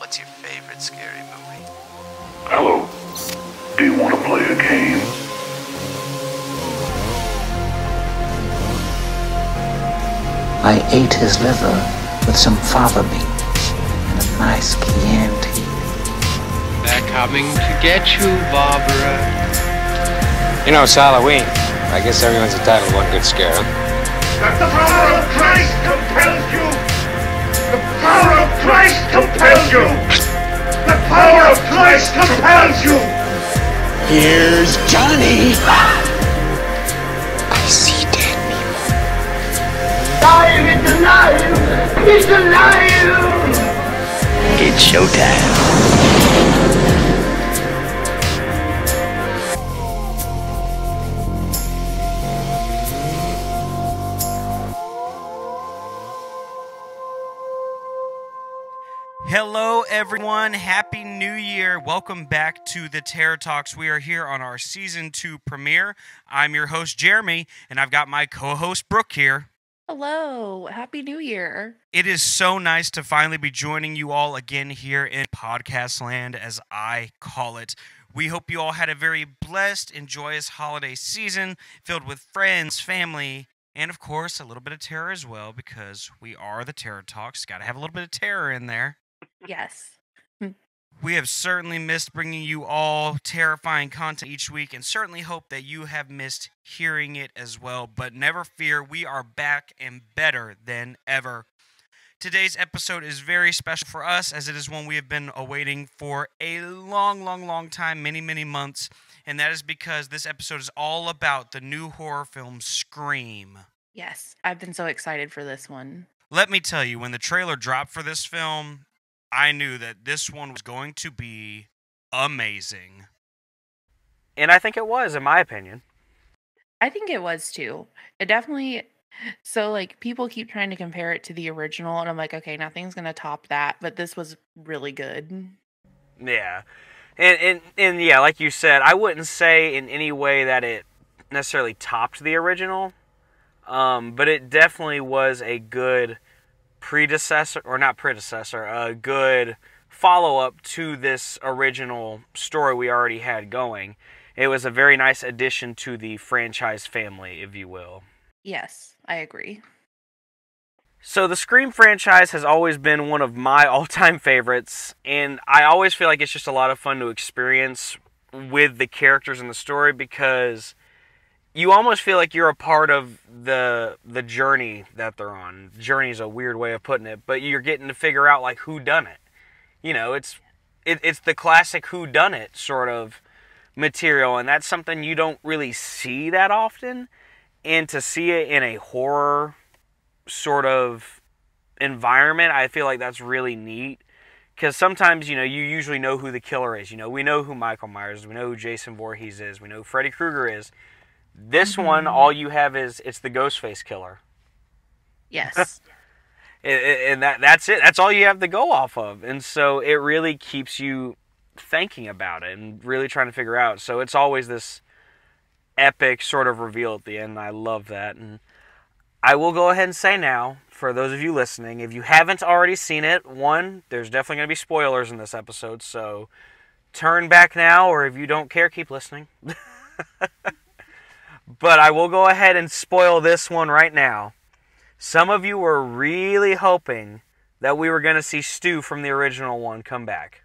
What's your favorite scary movie? Hello. Do you want to play a game? I ate his liver with some fava beans and a nice Chianti. They're coming to get you, Barrera. You know, it's Halloween. I guess everyone's entitled to one good scare, huh? The power of Christ compels you! The power of Christ compels you! The power of Christ compels you! Here's Johnny! I see dead people. Alive! It's alive! It's alive! It's showtime. Hello, everyone. Happy New Year. Welcome back to the Terror Talks. We are here on our Season 2 premiere. I'm your host, Jeremy, and I've got my co-host, Brooke, here. Hello. Happy New Year. It is so nice to finally be joining you all again here in podcast land, as I call it. We hope you all had a very blessed and joyous holiday season filled with friends, family, and, of course, a little bit of terror as well, because we are the Terror Talks. Got to have a little bit of terror in there. Yes. We have certainly missed bringing you all terrifying content each week, and certainly hope that you have missed hearing it as well. But never fear, we are back and better than ever. Today's episode is very special for us, as it is one we have been awaiting for a long time, many months. And that is because this episode is all about the new horror film Scream. Yes. I've been so excited for this one. Let me tell you, when the trailer dropped for this film, I knew that this one was going to be amazing. And I think it was, in my opinion. I think it was too. It definitely... So, like, people keep trying to compare it to the original, and I'm like, okay, nothing's going to top that, but this was really good. Yeah. And yeah, like you said, I wouldn't say in any way that it necessarily topped the original, but it definitely was a good a good follow-up to this original story we already had going. It was a very nice addition to the franchise family, if you will. Yes, I agree. So the Scream franchise has always been one of my all-time favorites, and I always feel like it's just a lot of fun to experience with the characters in the story, because you almost feel like you're a part of the journey that they're on. Journey is a weird way of putting it, but you're getting to figure out, like, who done it. You know, it's the classic who done it sort of material, and that's something you don't really see that often. And to see it in a horror sort of environment, I feel like that's really neat. Because sometimes, you know, you usually know who the killer is. You know, we know who Michael Myers is. We know who Jason Voorhees is. We know who Freddy Krueger is. This one, all you have is, it's the Ghostface killer. Yes. And that's it. That's all you have to go off of. And so it really keeps you thinking about it and really trying to figure out. So it's always this epic sort of reveal at the end. I love that. And I will go ahead and say now, for those of you listening, if you haven't already seen it, one, there's definitely going to be spoilers in this episode, so turn back now, or if you don't care, keep listening. But I will go ahead and spoil this one right now. Some of you were really hoping that we were going to see Stu from the original one come back.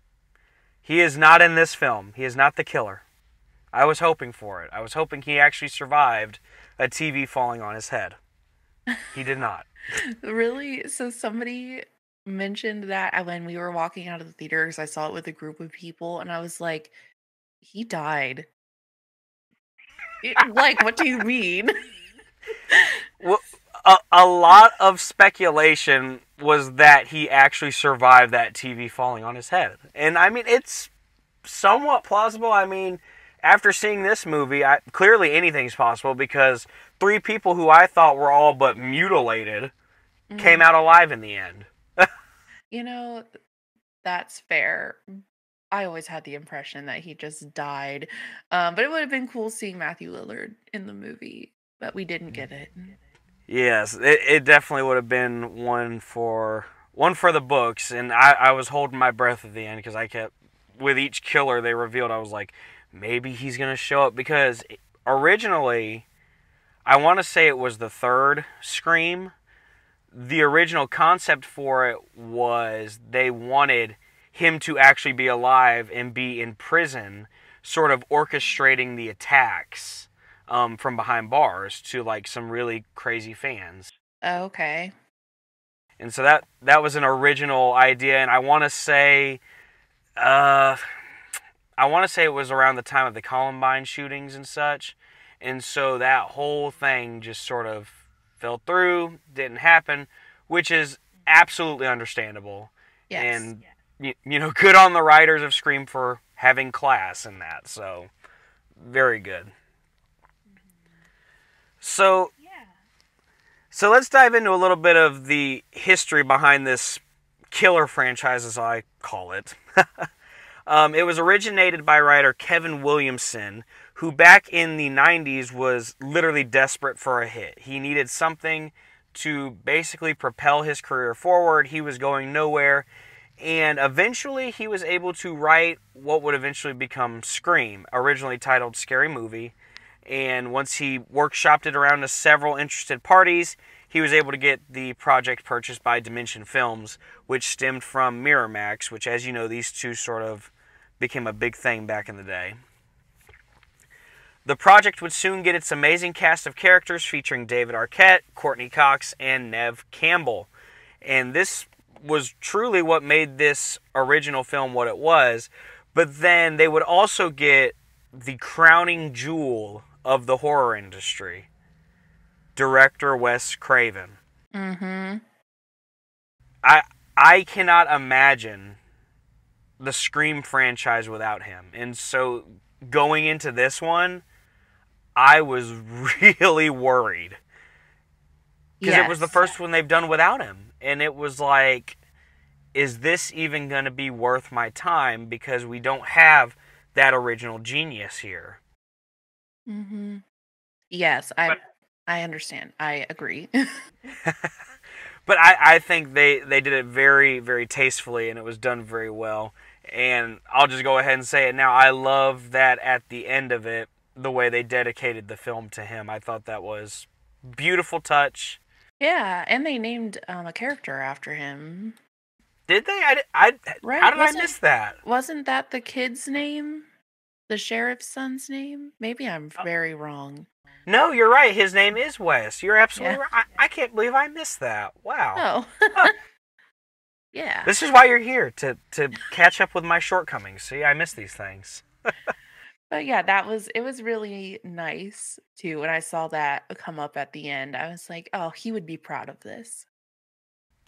He is not in this film. He is not the killer. I was hoping for it. I was hoping he actually survived a TV falling on his head. He did not. Really? So somebody mentioned that when we were walking out of the theater, because I saw it with a group of people, and I was like, he died. Like, what do you mean? Well, a lot of speculation was that he actually survived that TV falling on his head. And, I mean, it's somewhat plausible. I mean, after seeing this movie, clearly anything's possible, because 3 people who I thought were all but mutilated came out alive in the end. You know, that's fair. I always had the impression that he just died. But it would have been cool seeing Matthew Lillard in the movie, but we didn't get it. Yes, it definitely would have been one for one for the books, and I was holding my breath at the end because I kept, with each killer they revealed, I was like, maybe he's going to show up, because originally, I want to say it was the third Scream. The original concept for it was they wanted him to actually be alive and be in prison, sort of orchestrating the attacks from behind bars to like some really crazy fans. Okay. And so that was an original idea, and I want to say it was around the time of the Columbine shootings and such. And so that whole thing just sort of fell through, didn't happen, which is absolutely understandable. Yes. And, you know, good on the writers of Scream for having class in that. So, very good. So let's dive into a little bit of the history behind this killer franchise, as I call it. It was originated by writer Kevin Williamson, who back in the 90s was literally desperate for a hit. He needed something to basically propel his career forward. He was going nowhere, and eventually he was able to write what would eventually become Scream, originally titled Scary Movie. And once he workshopped it around to several interested parties, he was able to get the project purchased by Dimension Films, which stemmed from Miramax, which, as you know, these two sort of became a big thing back in the day. The project would soon get its amazing cast of characters featuring David Arquette, Courtney Cox, and Neve Campbell. And this was truly what made this original film what it was. But then they would also get the crowning jewel of the horror industry, director Wes Craven. Mm-hmm. I cannot imagine the Scream franchise without him. And so going into this one, I was really worried. Because it was the first one they've done without him. And it was like, is this even going to be worth my time? Because we don't have that original genius here. Mm-hmm. Yes, I understand. I agree. But I think they did it very, very tastefully, and it was done very well. And I'll just go ahead and say it now. I love that at the end of it, the way they dedicated the film to him. I thought that was beautiful touch. Yeah, and they named a character after him. Did they? Right? How did I miss that? Wasn't that the kid's name? The sheriff's son's name? Maybe I'm very wrong. No, you're right. His name is Wes. You're absolutely right. I can't believe I missed that. Wow. Oh. Yeah. This is why you're here, to catch up with my shortcomings. See, I miss these things. But yeah, it was really nice too. When I saw that come up at the end, I was like, oh, he would be proud of this.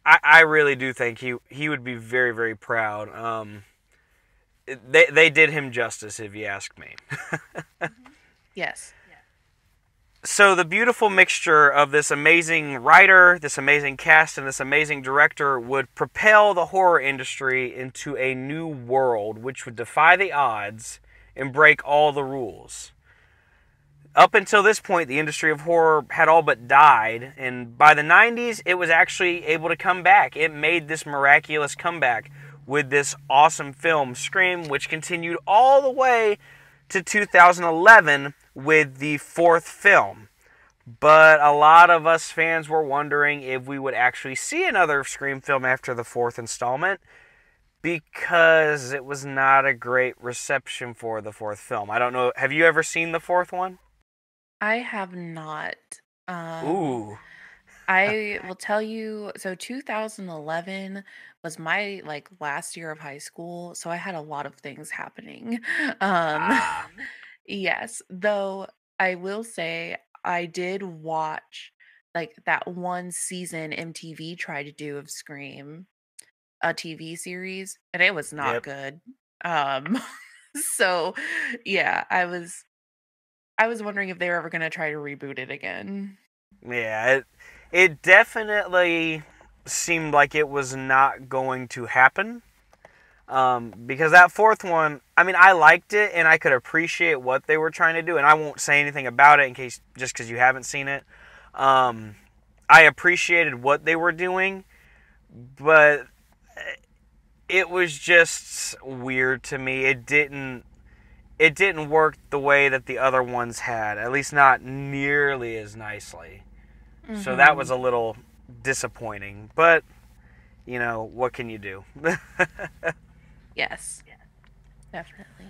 I really do think he would be very, very proud. They did him justice, if you ask me. Yes. So the beautiful mixture of this amazing writer, this amazing cast, and this amazing director would propel the horror industry into a new world, which would defy the odds and break all the rules. Up until this point, the industry of horror had all but died, and by the 90s, it was actually able to come back. It made this miraculous comeback with this awesome film, Scream, which continued all the way to 2011 with the fourth film. But a lot of us fans were wondering if we would actually see another Scream film after the fourth installment, because it was not a great reception for the fourth film. I don't know, have you ever seen the fourth one? I have not. Ooh. I will tell you, so 2011 was my last year of high school, so I had a lot of things happening. Um yes, though I will say I did watch that one season MTV tried to do of Scream, a TV series, and it was not good. Um so yeah, I was wondering if they were ever going to try to reboot it again. Yeah, it definitely seemed like it was not going to happen. Because that fourth one, I mean, I liked it and I could appreciate what they were trying to do, and I won't say anything about it just because you haven't seen it. I appreciated what they were doing, but it was just weird to me. It didn't work the way that the other ones had, at least not nearly as nicely. Mm-hmm. So that was a little disappointing, but what can you do? Yes, definitely.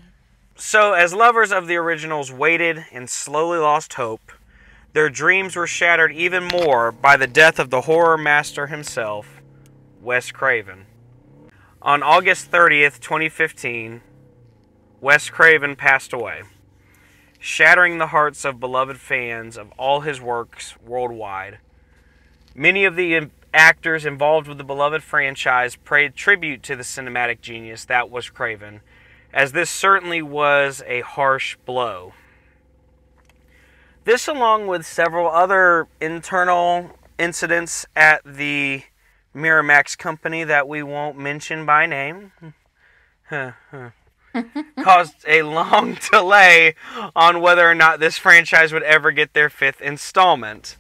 So as lovers of the originals waited and slowly lost hope, their dreams were shattered even more by the death of the horror master himself, Wes Craven. On August 30th, 2015, Wes Craven passed away, shattering the hearts of beloved fans of all his works worldwide. Many of the actors involved with the beloved franchise paid tribute to the cinematic genius that was Craven, as this certainly was a harsh blow. This, along with several other internal incidents at the Miramax company that we won't mention by name, caused a long delay on whether or not this franchise would ever get their 5th installment.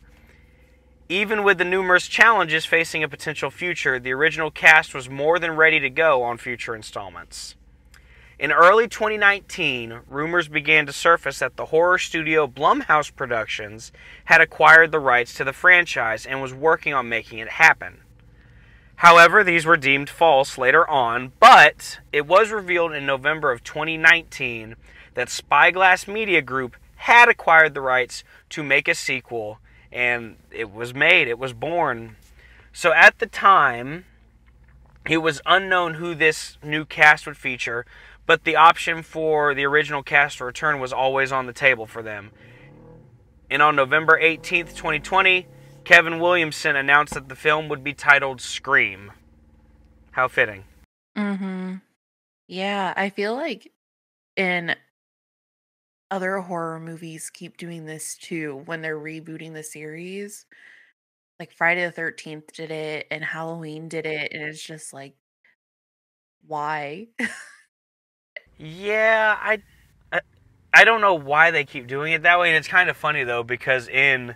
Even with the numerous challenges facing a potential future, the original cast was more than ready to go on future installments. In early 2019, rumors began to surface that the horror studio Blumhouse Productions had acquired the rights to the franchise and was working on making it happen. However, these were deemed false later on, but it was revealed in November of 2019 that Spyglass Media Group had acquired the rights to make a sequel, and it was made, it was born. So at the time, it was unknown who this new cast would feature, but the option for the original cast to return was always on the table for them. And on November 18th, 2020, Kevin Williamson announced that the film would be titled Scream. How fitting. Mm-hmm. Yeah, I feel like in other horror movies keep doing this too when they're rebooting the series. Like Friday the 13th did it and Halloween did it, and it's just like, why? Yeah, I don't know why they keep doing it that way, and it's kind of funny though, because in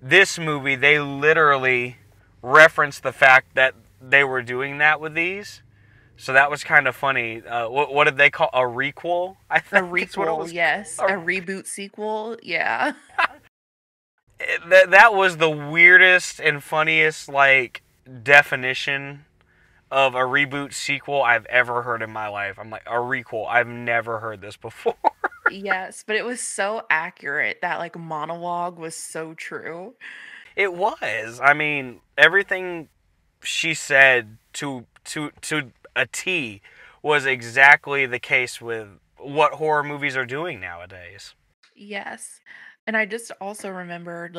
this movie they literally referenced the fact that they were doing that with these. So that was kind of funny. What did they call a requel? I think a requel, yes. A reboot sequel, yeah. That was the weirdest and funniest definition of a reboot sequel I've ever heard in my life. I'm like, a requel. I've never heard this before. Yes, but it was so accurate. That monologue was so true. It was. I mean, everything she said to a T was exactly the case with what horror movies are doing nowadays. Yes. And I just also remembered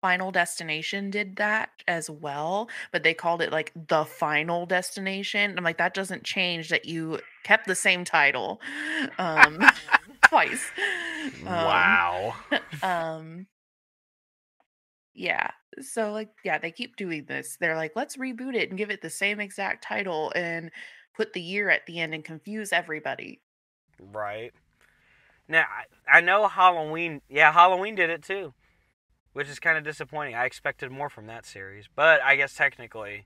Final Destination did that as well, but they called it The Final Destination. I'm like, that doesn't change that you kept the same title twice. Wow. Yeah. So they keep doing this. They're like, let's reboot it and give it the same exact title and put the year at the end and confuse everybody. Right. Now, I know Halloween did it too, which is kind of disappointing. I expected more from that series, but I guess technically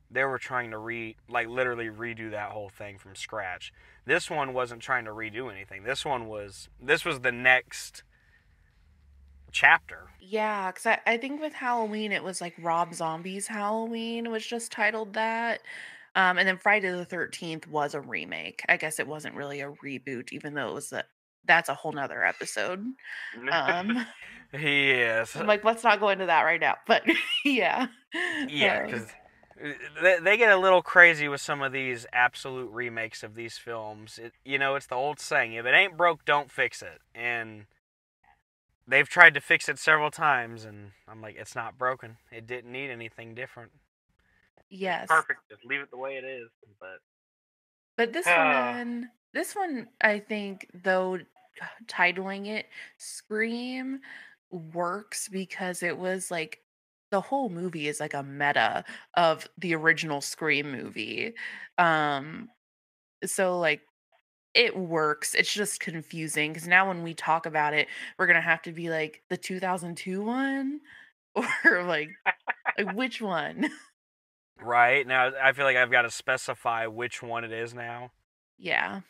they were trying to literally redo that whole thing from scratch. This one wasn't trying to redo anything. This was the next chapter. Yeah, because I think with Halloween, it was Rob Zombie's Halloween was just titled that. And then Friday the 13th was a remake. I guess it wasn't really a reboot, even though it was that's a whole nother episode. Yes. I'm like, let's not go into that right now. But yeah. Yeah, because they get a little crazy with some of these absolute remakes of these films. It's the old saying, if it ain't broke, don't fix it. And they've tried to fix it several times, and I'm like, it's not broken. It didn't need anything different. Yes. It's perfect. Just leave it the way it is. But this one, I think, though, titling it Scream works because it was the whole movie is a meta of the original Scream movie. So it works. It's just confusing because now when we talk about it, we're gonna have to be the 2002 one or which one? Right? Now, I feel like I've got to specify which one it is now. Yeah.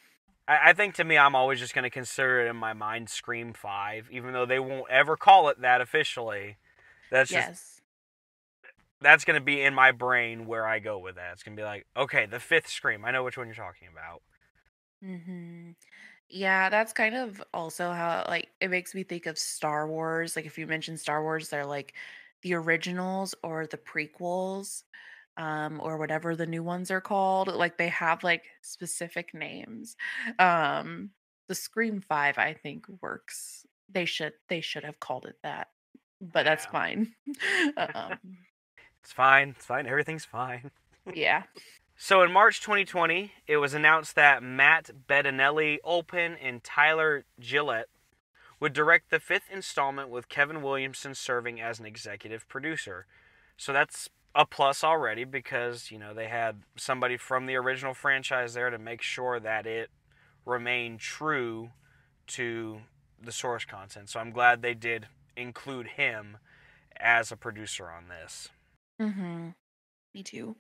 I think to me, I'm always just going to consider it in my mind Scream 5, even though they won't ever call it that officially. Yes. That's going to be in my brain where I go with that. It's going to be like, okay, the 5th Scream. I know which one you're talking about. Mm-hmm. Yeah, that's kind of also how, like, it makes me think of Star Wars. Like, if you mention Star Wars, they're like the originals or the prequels, or whatever the new ones are called. Like, they have like specific names. Um, the Scream 5, I think, works. They should have called it that, but that's Yeah. fine. um, It's fine. It's fine. Everything's fine. yeah. So in March 2020, it was announced that Matt Bettinelli-Olpin and Tyler Gillette would direct the 5th installment, with Kevin Williamson serving as an executive producer. So that's a plus already, because, you know, they had somebody from the original franchise there to make sure that it remained true to the source content. So I'm glad they did include him as a producer on this. Mm-hmm. Me too.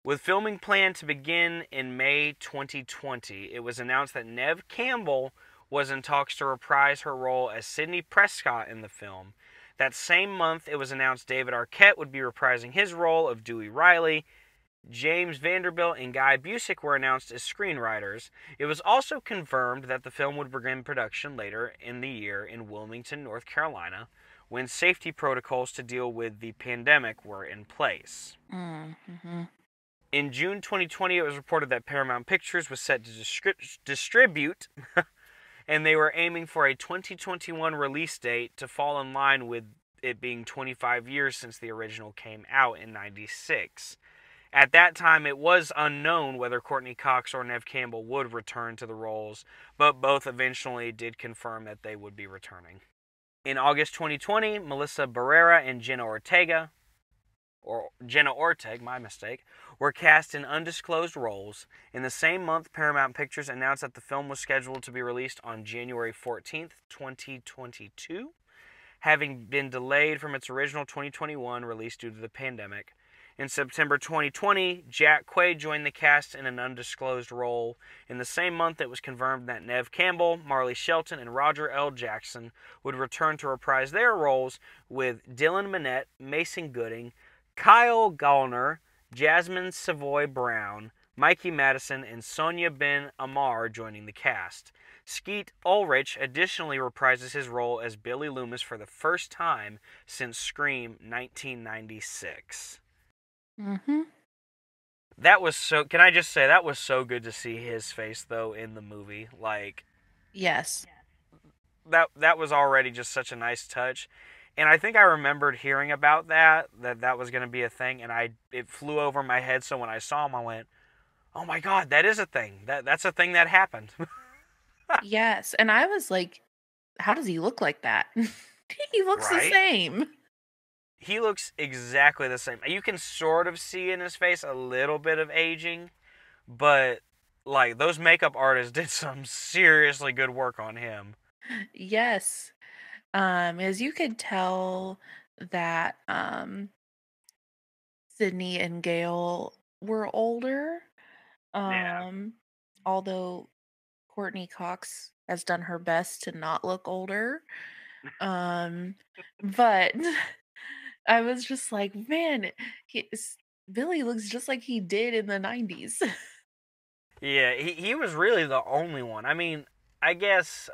With filming planned to begin in May 2020, it was announced that Neve Campbell was in talks to reprise her role as Sidney Prescott in the film. That same month, it was announced David Arquette would be reprising his role of Dewey Riley. James Vanderbilt and Guy Busick were announced as screenwriters. It was also confirmed that the film would begin production later in the year in Wilmington, North Carolina, when safety protocols to deal with the pandemic were in place. Mm-hmm. In June 2020, it was reported that Paramount Pictures was set to distribute, and they were aiming for a 2021 release date to fall in line with it being 25 years since the original came out in '96. At that time, it was unknown whether Courtney Cox or Neve Campbell would return to the roles, but both eventually did confirm that they would be returning. In August 2020, Melissa Barrera and Jenna Ortega, my mistake, were cast in undisclosed roles. In the same month, Paramount Pictures announced that the film was scheduled to be released on January 14th, 2022, having been delayed from its original 2021 release due to the pandemic. In September 2020, Jack Quaid joined the cast in an undisclosed role. In the same month, it was confirmed that Neve Campbell, Marley Shelton, and Roger L. Jackson would return to reprise their roles, with Dylan Minnette, Mason Gooding, Kyle Gallner, Jasmin Savoy Brown, Mikey Madison, and Sonia Ben Ammar joining the cast. Skeet Ulrich additionally reprises his role as Billy Loomis for the first time since Scream 1996. Mm-hmm. That was so... Can I just say, that was so good to see his face, though, in the movie. Like... Yes. That was already just such a nice touch. And I think I remembered hearing about that was going to be a thing, and it flew over my head, so when I saw him, I went, oh my god, that is a thing. That's a thing that happened. Yes. And I was like, how does he look like that? He looks the Right? same. He looks exactly the same. You can sort of see in his face a little bit of aging, but, like, those makeup artists did some seriously good work on him. Yes. As you could tell that Sydney and Gail were older. Yeah. Although Courtney Cox has done her best to not look older. But I was just like, man, Billy looks just like he did in the 90s. Yeah, he was really the only one. I mean, I guess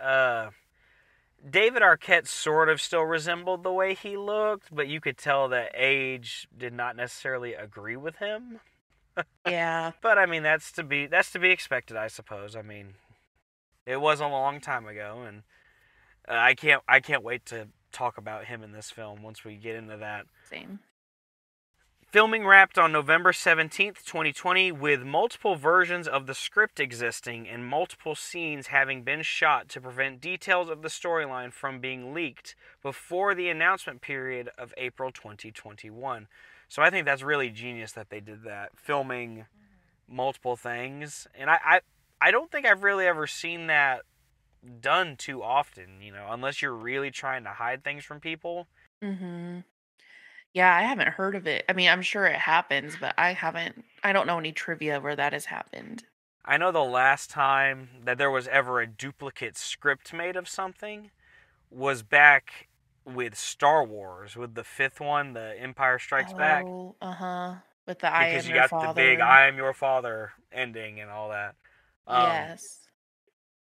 David Arquette sort of still resembled the way he looked, but you could tell that age did not necessarily agree with him. Yeah. But I mean, that's to be expected, I suppose. I mean, it was a long time ago, and I can't wait to talk about him in this film once we get into that. Same. Filming wrapped on November 17th, 2020, with multiple versions of the script existing and multiple scenes having been shot to prevent details of the storyline from being leaked before the announcement period of April 2021. So I think that's really genius that they did that, filming multiple things. And I don't think I've really ever seen that done too often, you know, unless you're really trying to hide things from people. Mm-hmm. Yeah, I haven't heard of it. I mean, I'm sure it happens, but I don't know any trivia where that has happened. I know the last time that there was ever a duplicate script made of something was back with Star Wars, with the fifth one, The Empire Strikes Back, Oh, uh-huh. With the I because am you your got the big father. "I am your father" ending and all that. Um, Yes.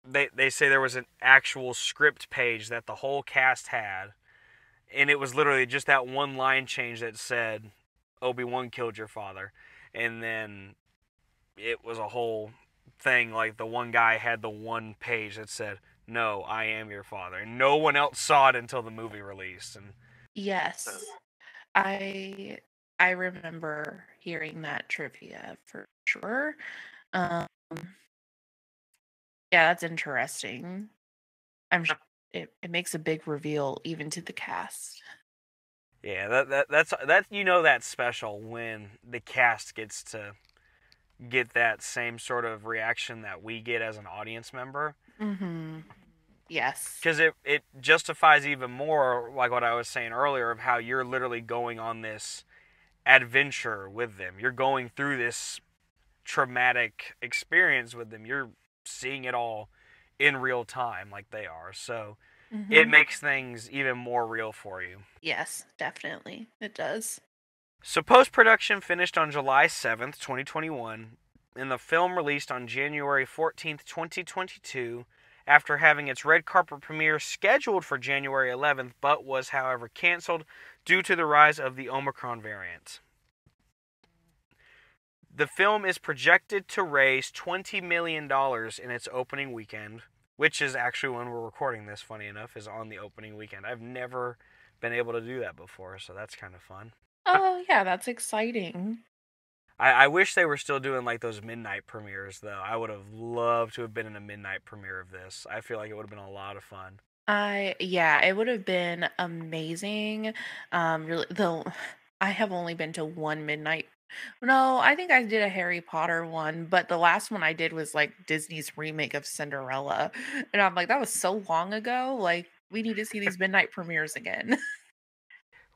they say there was an actual script page that the whole cast had, and it was literally just that one line change that said Obi-Wan killed your father, and then it was a whole thing. Like, the one guy had the one page that said, "No, I am your father," and no one else saw it until the movie released. And Yes. I I remember hearing that trivia for sure. Um, yeah, that's interesting. I'm sure it makes a big reveal even to the cast. yeah, that's that's special when the cast gets to get that same sort of reaction that we get as an audience member, Mm-hmm. Yes. because it justifies even more, like what I was saying earlier, of how you're literally going on this adventure with them. You're going through this traumatic experience with them. You're seeing it all in real time like they are. So it Mm-hmm. makes things even more real for you. Yes, definitely. It does. So post-production finished on July 7th, 2021, and the film released on January 14th, 2022, after having its red carpet premiere scheduled for January 11th, but was, however, canceled due to the rise of the Omicron variant. The film is projected to raise $20 million in its opening weekend, which is actually when we're recording this, funny enough, is on the opening weekend. I've never been able to do that before, so that's kind of fun. Oh, yeah, that's exciting. I wish they were still doing like those midnight premieres, though. I would have loved to have been in a midnight premiere of this. I feel like it would have been a lot of fun. Yeah, it would have been amazing. Really, the I have only been to one midnight. No, I think I did a Harry Potter one, but the last one I did was like Disney's remake of Cinderella. And I'm like, that was so long ago. Like, we need to see these midnight premieres again.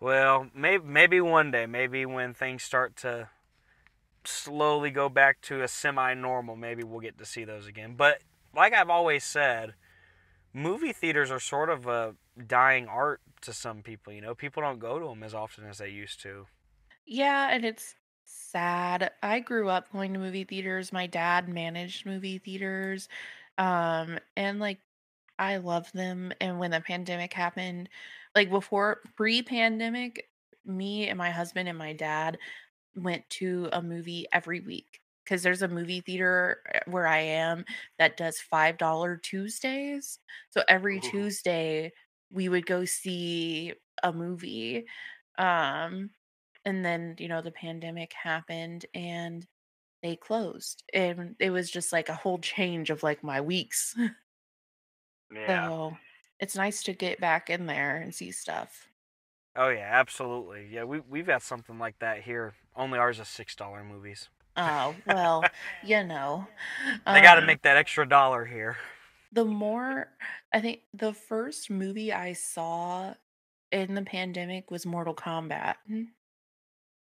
Well, maybe one day, maybe when things start to slowly go back to a semi-normal, maybe we'll get to see those again. But like I've always said, movie theaters are sort of a dying art to some people. People don't go to them as often as they used to. Yeah, and it's sad. I grew up going to movie theaters. My dad managed movie theaters. And like I love them. And when the pandemic happened, like before pre-pandemic, me and my husband and my dad went to a movie every week because there's a movie theater where I am that does $5 Tuesdays. So every Ooh. Tuesday we would go see a movie. Um and then, the pandemic happened and they closed. And it was just like a whole change of like my weeks. Yeah. So it's nice to get back in there and see stuff. Oh yeah, absolutely. Yeah, we've got something like that here. Only ours is $6 movies. Oh, well, you know. They got to Um, make that extra dollar here. the more I think the first movie I saw in the pandemic was Mortal Kombat.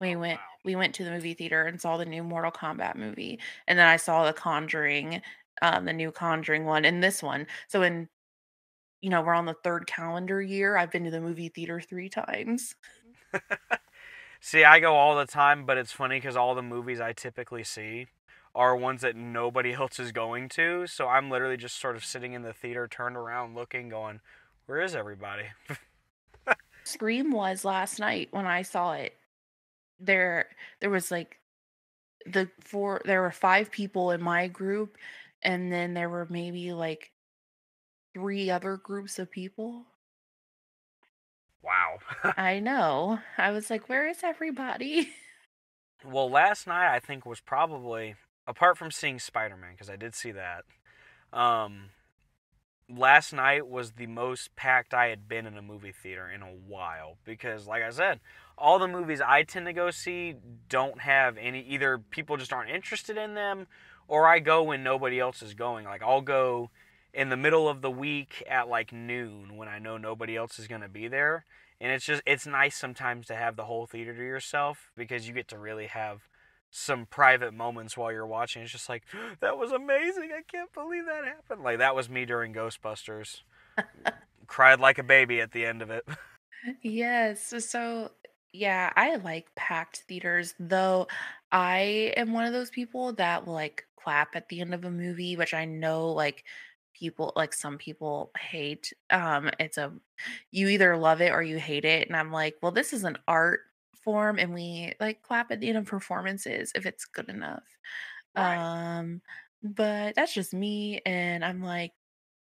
We went to the movie theater and saw the new Mortal Kombat movie. And then I saw The Conjuring, the new Conjuring one and this one. So we're on the third calendar year. I've been to the movie theater 3 times. See, I go all the time, but it's funny because all the movies I typically see are ones that nobody else is going to. So I'm literally just sort of sitting in the theater, turned around, looking, going, "Where is everybody?" Scream was last night when I saw it. There was like there were 5 people in my group, and then there were maybe like 3 other groups of people. Wow. I know. I was like, where is everybody? Well, last night I think was probably, apart from seeing Spider-Man, because I did see that. Um, Last night was the most packed I had been in a movie theater in a while, because like I said, all the movies I tend to go see don't have any, either people just aren't interested in them, or I go when nobody else is going. Like, I'll go in the middle of the week at like noon when I know nobody else is going to be there, And it's nice sometimes to have the whole theater to yourself because you get to really have some private moments while you're watching. It's just like, that was amazing. I can't believe that happened. Like, that was me during Ghostbusters. Cried like a baby at the end of it. Yes. So, yeah, I like packed theaters, though I am one of those people that will like clap at the end of a movie, which I know like people like some people hate. It's a you either love it or you hate it. And I'm like, well, this is an art form and we like clap at the end of performances if it's good enough. Right. Um, but that's just me. And I'm like,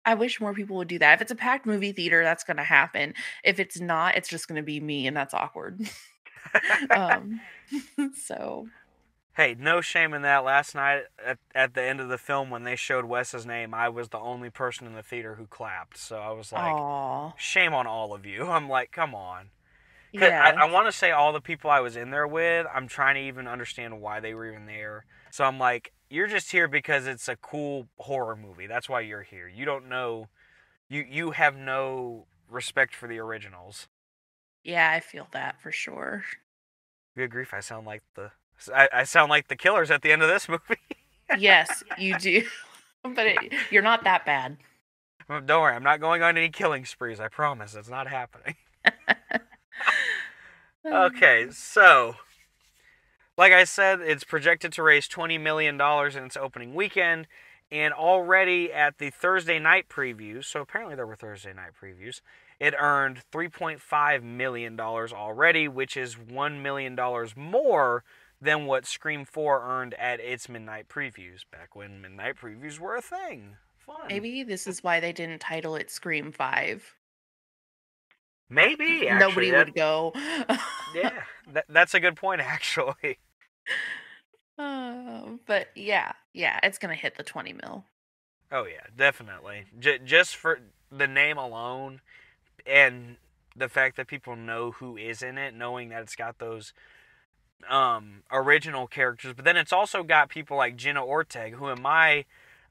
I wish more people would do that. If it's a packed movie theater, that's gonna happen. If it's not, it's just gonna be me, and that's awkward. Um, so Hey, no shame in that. Last night at the end of the film when they showed Wes's name, I was the only person in the theater who clapped. So I was like, aw. shame on all of you. I'm like, come on. 'Cause I Yes. want to say all the people I was in there with, I'm trying to even understand why they were even there. So I'm like, you're just here because it's a cool horror movie. That's why you're here. You don't know, you have no respect for the originals. Yeah, I feel that for sure. Good grief, I sound like the killers at the end of this movie. Yes, you do. But you're not that bad. Don't worry, I'm not going on any killing sprees. I promise, it's not happening. Okay, so like I said, it's projected to raise $20 million in its opening weekend, and already at the Thursday night previews, so apparently there were Thursday night previews, it earned $3.5 million already, which is $1 million more than what Scream 4 earned at its midnight previews, back when midnight previews were a thing. Fun. Maybe this is why they didn't title it Scream 5. Maybe, actually. Nobody would go. Yeah, that's a good point, actually. But yeah, it's gonna hit the 20 mil. Oh, yeah, definitely. Just for the name alone and the fact that people know who is in it, knowing that it's got those original characters, but then it's also got people like Jenna Ortega, who in my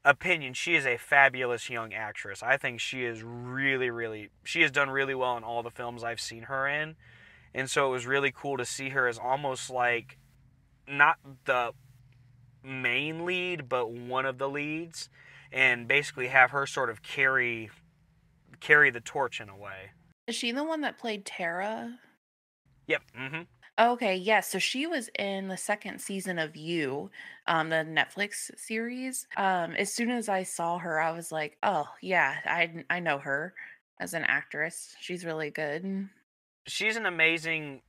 opinion, she is a fabulous young actress. I think she is she has done really well in all the films I've seen her in, and so it was really cool to see her as almost like not the main lead, but one of the leads, and basically have her sort of carry the torch in a way. Is she the one that played Tara? Yep. Mm-hmm. Okay, yes. So she was in the second season of You, the Netflix series. As soon as I saw her, I was like, "Oh yeah, I know her as an actress. She's really good." She's an amazing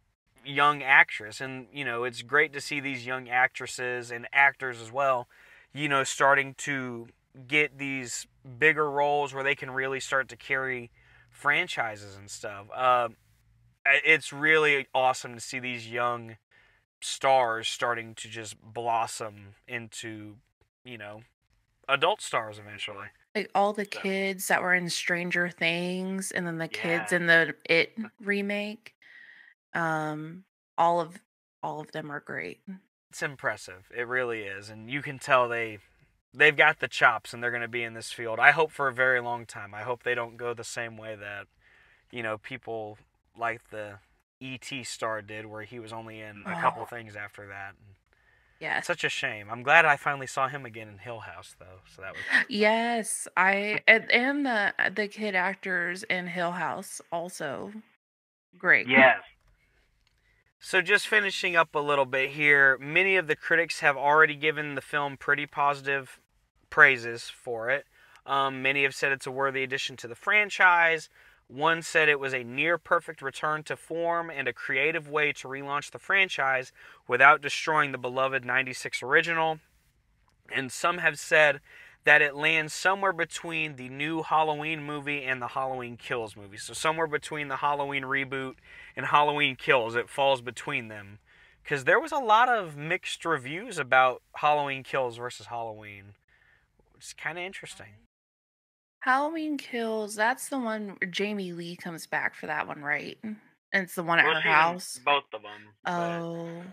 young actress, and it's great to see these young actresses and actors as well, starting to get these bigger roles where they can really start to carry franchises and stuff. It's really awesome to see these young stars starting to just blossom into, adult stars eventually. Like all the kids that were in Stranger Things, and then the kids in the It remake. All of them are great. It's impressive. It really is, and you can tell they've got the chops, and they're going to be in this field. I hope for a very long time. I hope they don't go the same way that, people like the E.T. star did, where he was only in a couple things after that. Yeah. Such a shame. I'm glad I finally saw him again in Hill House, though. So that was Yes, and the kid actors in Hill House also great. Yes. So just finishing up a little bit here, many of the critics have already given the film pretty positive praises for it. Many have said it's a worthy addition to the franchise. One said it was a near-perfect return to form and a creative way to relaunch the franchise without destroying the beloved 96 original. And some have said that it lands somewhere between the new Halloween movie and the Halloween Kills movie. So somewhere between the Halloween reboot and Halloween Kills, it falls between them. Because there was a lot of mixed reviews about Halloween Kills versus Halloween, which is kind of interesting. Halloween Kills, that's the one where Jamie Lee comes back for that one, right? And it's the one at her she's in house. both of them. Oh.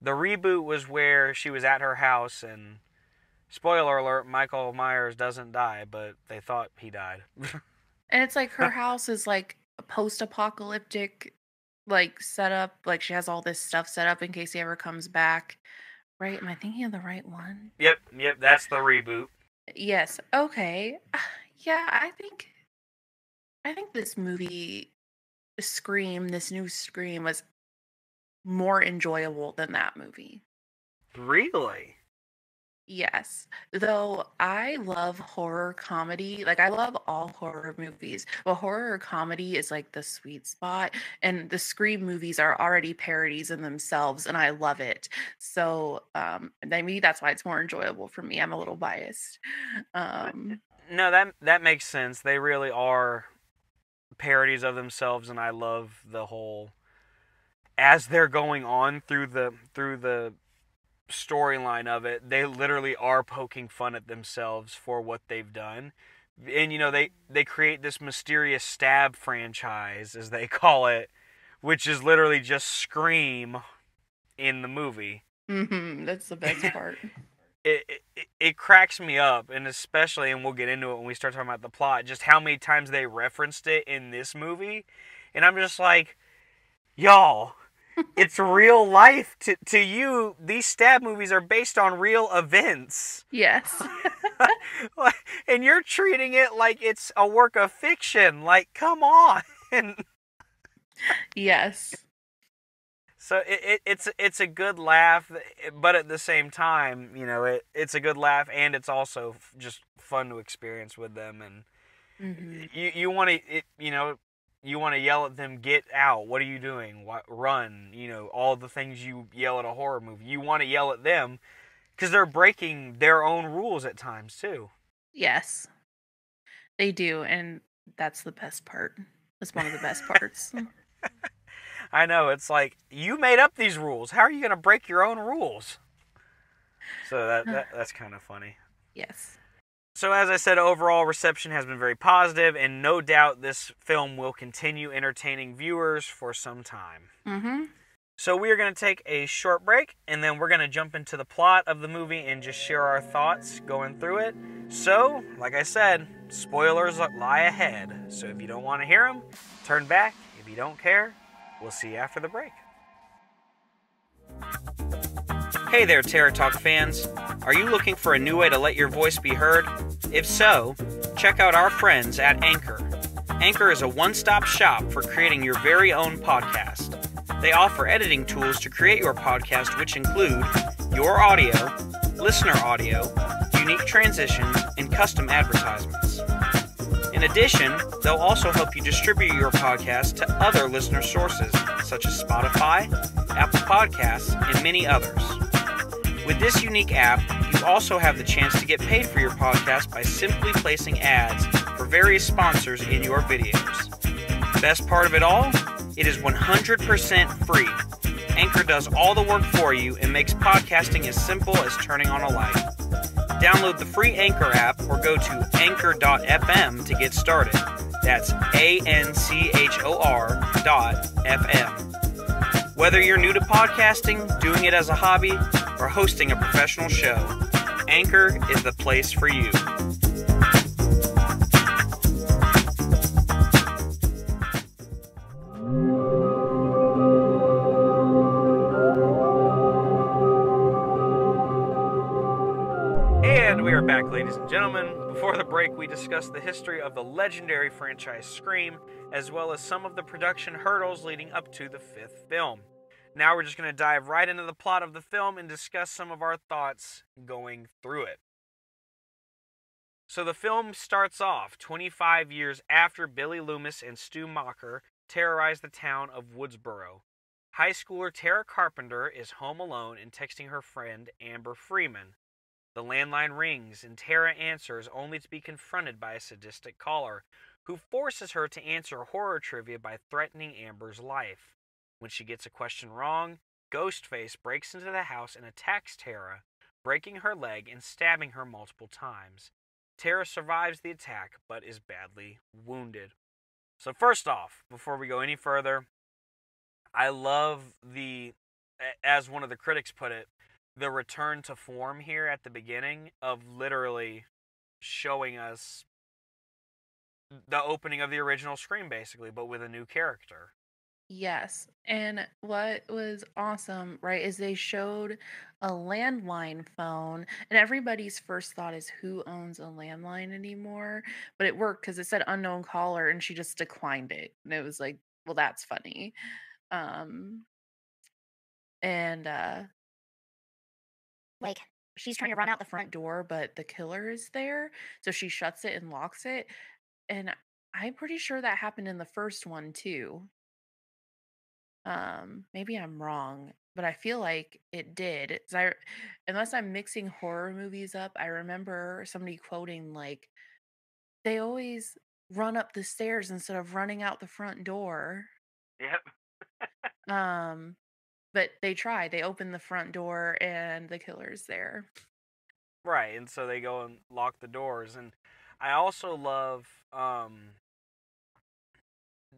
The reboot was where she was at her house, and spoiler alert, Michael Myers doesn't die, but they thought he died. And it's like her house is like post-apocalyptic like setup. Like she has all this stuff set up in case he ever comes back. Right? Am I thinking of the right one? Yep, that's the reboot. Yes. Okay. Yeah, I think this movie, Scream, this new Scream was more enjoyable than that movie. Really? Yes. Though I love horror comedy. Like I love all horror movies. But horror comedy is like the sweet spot. And the Scream movies are already parodies in themselves, and I love it. So maybe that's why it's more enjoyable for me. I'm a little biased. No, that makes sense. They really are parodies of themselves, and I love the whole as they're going on through the storyline of it, they literally are poking fun at themselves for what they've done. And they create this mysterious stab franchise, as they call it, which is literally just Scream in the movie. That's the best part. It cracks me up, and especially, and we'll get into it when we start talking about the plot, just how many times they referenced it in this movie. And I'm just like, y'all, it's real life. To you, these stab movies are based on real events. Yes. And you're treating it like it's a work of fiction. Like, come on. Yes. So it's a good laugh, but at the same time, it's a good laugh, and it's also just fun to experience with them. And you want to, you want to yell at them, get out, what are you doing, run, all the things you yell at a horror movie. You want to yell at them because they're breaking their own rules at times too. Yes, they do, and that's the best part. That's one of the best parts. I know, it's like, you made up these rules. How are you going to break your own rules? So that's kind of funny. Yes. So as I said, overall reception has been very positive, and no doubt this film will continue entertaining viewers for some time. So we are going to take a short break, and then we're going to jump into the plot of the movie and just share our thoughts going through it. So, like I said, spoilers lie ahead. So if you don't want to hear them, turn back. If you don't care, we'll see you after the break. Hey there, Terror Talk fans. Are you looking for a new way to let your voice be heard? If so, check out our friends at Anchor. Anchor is a one-stop shop for creating your very own podcast. They offer editing tools to create your podcast, which include your audio, listener audio, unique transitions, and custom advertisements. In addition, they'll also help you distribute your podcast to other listener sources, such as Spotify, Apple Podcasts, and many others. With this unique app, you also have the chance to get paid for your podcast by simply placing ads for various sponsors in your videos. Best part of it all? It is 100% free. Anchor does all the work for you and makes podcasting as simple as turning on a light. Download the free Anchor app or go to anchor.fm to get started. That's ANCHOR.FM. Whether you're new to podcasting, doing it as a hobby, or hosting a professional show, Anchor is the place for you. And we are back, ladies and gentlemen. Before the break, we discussed the history of the legendary franchise Scream, as well as some of the production hurdles leading up to the fifth film. Now we're just going to dive right into the plot of the film and discuss some of our thoughts going through it. So the film starts off 25 years after Billy Loomis and Stu Macher terrorized the town of Woodsboro. High schooler Tara Carpenter is home alone and texting her friend Amber Freeman. The landline rings and Tara answers only to be confronted by a sadistic caller who forces her to answer horror trivia by threatening Amber's life. When she gets a question wrong, Ghostface breaks into the house and attacks Tara, breaking her leg and stabbing her multiple times. Tara survives the attack, but is badly wounded. So first off, before we go any further, I love as one of the critics put it, the return to form here at the beginning of literally showing us the opening of the original Scream, basically, but with a new character. Yes. And what was awesome, right, is they showed a landline phone, and everybody's first thought is who owns a landline anymore? But it worked because it said unknown caller and she just declined it. And it was like, well, that's funny. Um, and like she's trying to run out the front door, but the killer is there. So she shuts it and locks it. And I'm pretty sure that happened in the first one too. Maybe I'm wrong, but I feel like it did. 'Cause unless I'm mixing horror movies up, I remember somebody quoting like they always run up the stairs instead of running out the front door. Yep. Um, but they try. They open the front door and the killer's there. Right, and so they go and lock the doors. And I also love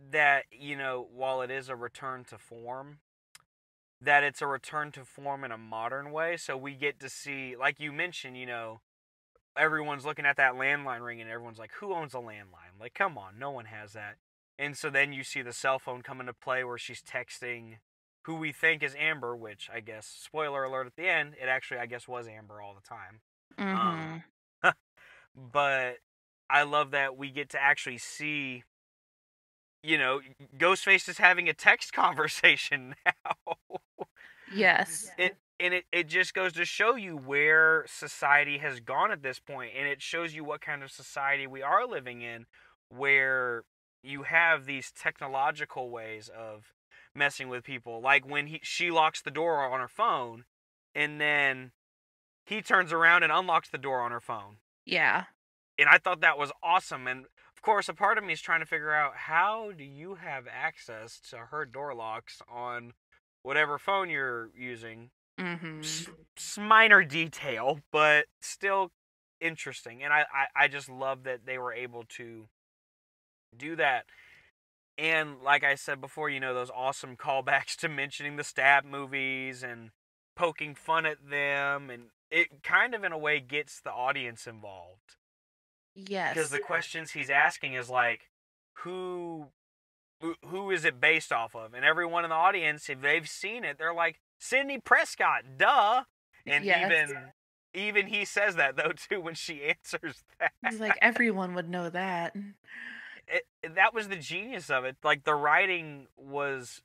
that, while it is a return to form, that it's a return to form in a modern way. So we get to see, like you mentioned, everyone's looking at that landline ring and everyone's like, who owns a landline? Like, come on, no one has that. And so then you see the cell phone come into play where she's texting who we think is Amber, which I guess, spoiler alert at the end, it actually, I guess, was Amber all the time. But I love that we get to actually see, Ghostface is having a text conversation now. Yes. It just goes to show you where society has gone at this point, and it shows you what kind of society we are living in, where you have these technological ways of messing with people. Like when she locks the door on her phone, and then he turns around and unlocks the door on her phone. Yeah. And I thought that was awesome. And of course, a part of me is trying to figure out, how do you have access to her door locks on whatever phone you're using? Minor detail, but still interesting. And I just love that they were able to do that. And like I said before, those awesome callbacks to mentioning the Stab movies and poking fun at them. And it kind of, in a way, gets the audience involved. Yes. Because the questions he's asking is like, who is it based off of? And everyone in the audience, if they've seen it, they're like, Sidney Prescott, duh. And Yes. even he says that, though, too, when she answers that. He's like, everyone would know that. That was the genius of it. Like, the writing was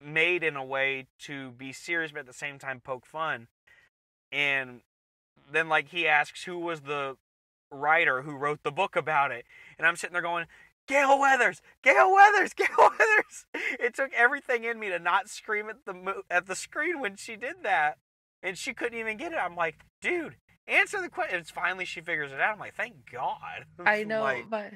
made in a way to be serious, but at the same time poke fun. And then, like, he asks who was the writer who wrote the book about it. And I'm sitting there going, Gale Weathers! Gale Weathers! Gale Weathers! It took everything in me to not scream at the screen when she did that. And she couldn't even get it. I'm like, dude, answer the question. It's finally she figures it out. I'm like, thank God. I know, but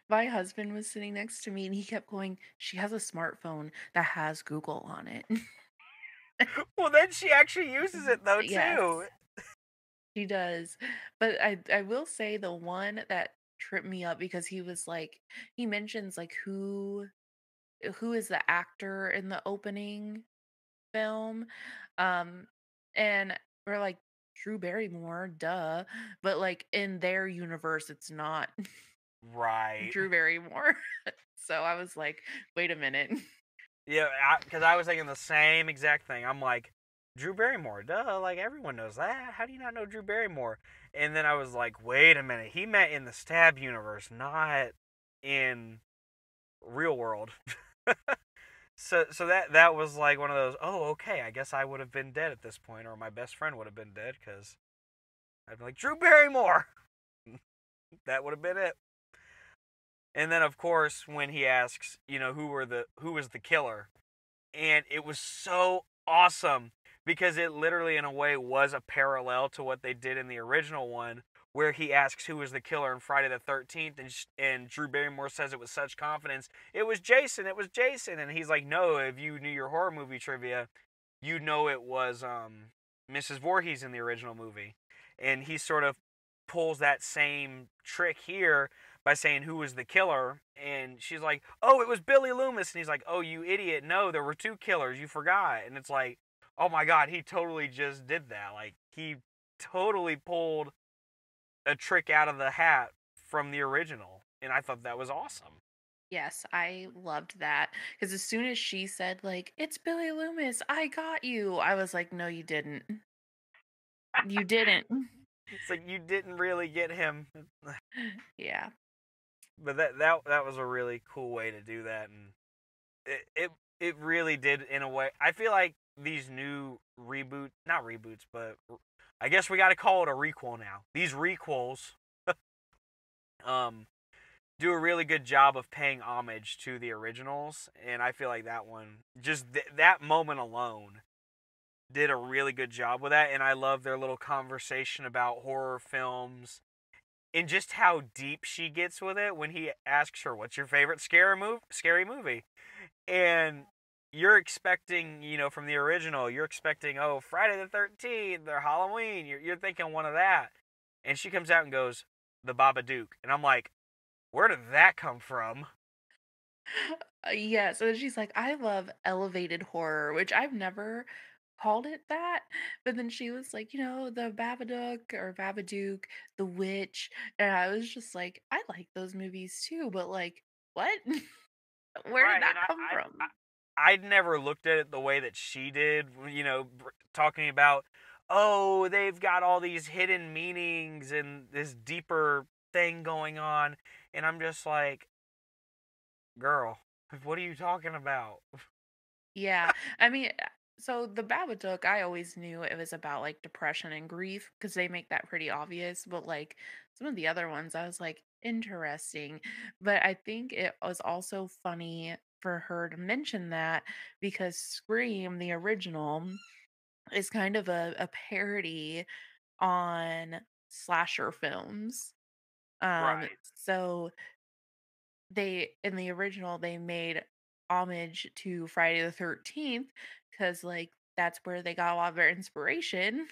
my husband was sitting next to me and he kept going, she has a smartphone that has Google on it. Well, then she actually uses it, though, Yes. too. She does. But I will say the one that tripped me up, because he was like, he mentions like who is the actor in the opening film. And we're like, Drew Barrymore, duh. But like in their universe, it's not Right. Drew Barrymore. So I was like, wait a minute. Yeah, because I was thinking the same exact thing. I'm like, Drew Barrymore, duh, like everyone knows that. How do you not know Drew Barrymore? And then I was like, wait a minute, he meant in the Stab universe, not in real world. So that was like one of those, oh, okay, I guess I would have been dead at this point, or my best friend would have been dead, because I'd be like, Drew Barrymore! That would have been it. And then, of course, when he asks, who was the killer, and it was so awesome, because it literally, in a way, was a parallel to what they did in the original one, where he asks who was the killer in Friday the 13th, and Drew Barrymore says it with such confidence, it was Jason, and he's like, no, if you knew your horror movie trivia, you'd know it was Mrs. Voorhees in the original movie. And he sort of pulls that same trick here by saying who was the killer, and she's like, oh, it was Billy Loomis, and he's like, oh, you idiot, no, there were two killers, you forgot. And it's like, oh my God, he totally just did that. Like, he totally pulled a trick out of the hat from the original. and I thought that was awesome. Yes, I loved that because as soon as she said, like, "It's Billy Loomis, I got you," I was like, "No, you didn't. You didn't." It's like you didn't really get him, Yeah. but that was a really cool way to do that, and it really did in a way. I feel like these new not reboots, but I guess we got to call it a requel now. These requels, do a really good job of paying homage to the originals, and I feel like that one, just that moment alone, did a really good job with that, and I love their little conversation about horror films and just how deep she gets with it when he asks her, "What's your favorite scary movie?" And you're expecting, from the original, you're expecting, oh, Friday the 13th or Halloween. You're thinking one of that, and she comes out and goes, "The Babadook," and I'm like, where did that come from? Yeah, so she's like, "I love elevated horror," which I've never called it that, but then she was like, "The Babadook or Babadook, The Witch," and I was just like, "I like those movies too, but like, what? Where did Right, that and come from?" I'd never looked at it the way that she did, talking about, oh, they've got all these hidden meanings and this deeper thing going on, and I'm just like, girl, what are you talking about? Yeah. I mean, so the Babadook, I always knew it was about like depression and grief because they make that pretty obvious. But like some of the other ones, I was like, interesting. But I think it was also funny for her to mention that because Scream, the original, is kind of a parody on slasher films. Right. So they in the original they made homage to Friday the 13th because like that's where they got a lot of their inspiration.